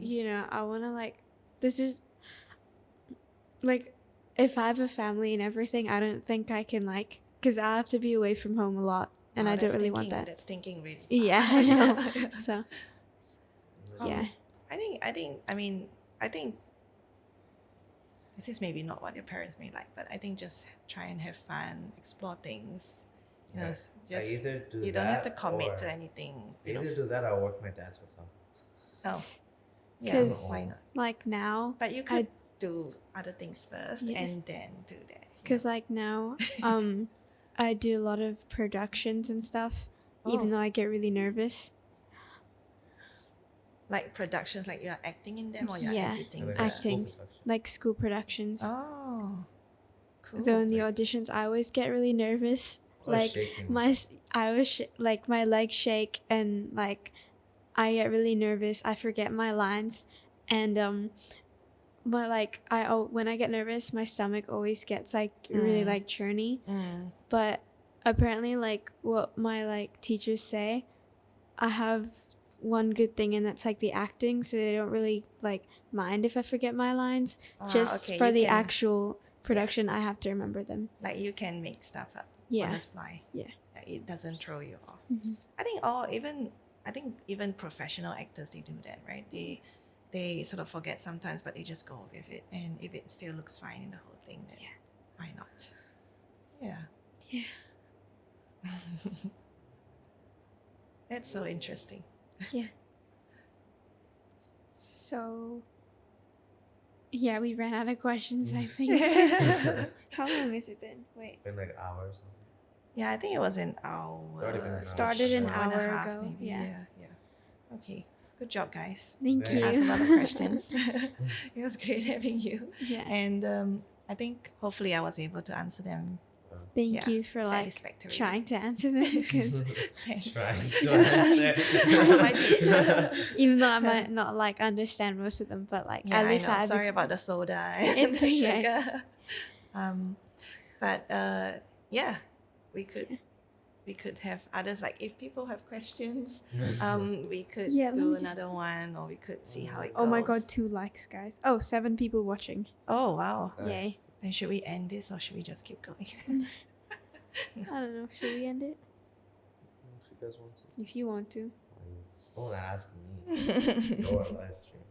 you know, I want to like this is like if I have a family and everything, I don't think I can like because I have to be away from home a lot and I don't really want that. That's thinking really far. Yeah, I know. So Um, yeah, I think this is maybe not what your parents may like, but I think just try and have fun, explore things. You know, Yeah. just I either do you don't have to that commit or- to anything. I either do that or work my dad's hotel. Oh, yeah, 'Cause- why not? like now, But you could do other things first Yeah. and then do that. you because know? like now, I do a lot of productions and stuff, even Oh. though I get really nervous. Like productions, like you're acting in them or you're Yeah. editing. Like the- a school Acting. production. like school productions. Oh, cool. Though in the auditions, I always get really nervous. Like shaking. like my legs shake and like I get really nervous. I forget my lines, and but like when I get nervous, my stomach always gets like really like churny. But apparently, like what my like teachers say, I have one good thing, and that's like the acting, so they don't really like mind if I forget my lines. Just okay, for you the can- actual production, I have to remember them. Like you can make stuff up Yeah. on the fly. Yeah. It doesn't throw you off. Mm-hmm. I think even professional actors, they do that, right? They sort of forget sometimes, but they just go with it, and if it still looks fine in the whole thing, then why not? Yeah. Yeah. That's so interesting. Yeah. So, yeah, we ran out of questions, I think. How long has it been? Wait. Been like an hour or something. Yeah, I think it was an hour. It's already been an hour. Started an and a hour half, ago. maybe. Yeah. Yeah. Okay. Good job, guys. Thank Thanks. Asked a you. lot of questions. It was great having you. Yeah. And I think hopefully I was able to answer them. Thank you for like satisfactorily. trying to answer them, because Thanks. Trying to answer. I did. even though I might not like understand most of them, but like Yeah, at least I know. I had Sorry the, about the soda and It's the okay. sugar. But yeah, we could have others. Like if people have questions, we could Yeah, let do me just- another one, or we could see how it goes. oh my god, 2 likes, guys. Oh, 7 people watching. Oh wow. Yay. Then should we end this or should we just keep going? I don't know. Should we end it? If you guys want to. If you want to. Don't ask me. Your live stream.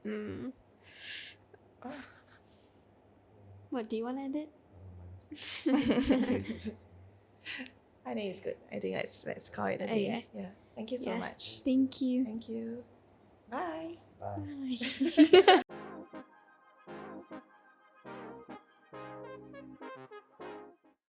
Mm. What, do you want to end it? I don't mind. I think it's good. I think let's call it a day. Okay. Yeah. Thank you so Yeah. much. Thank you. Thank you. Bye. Bye. Bye.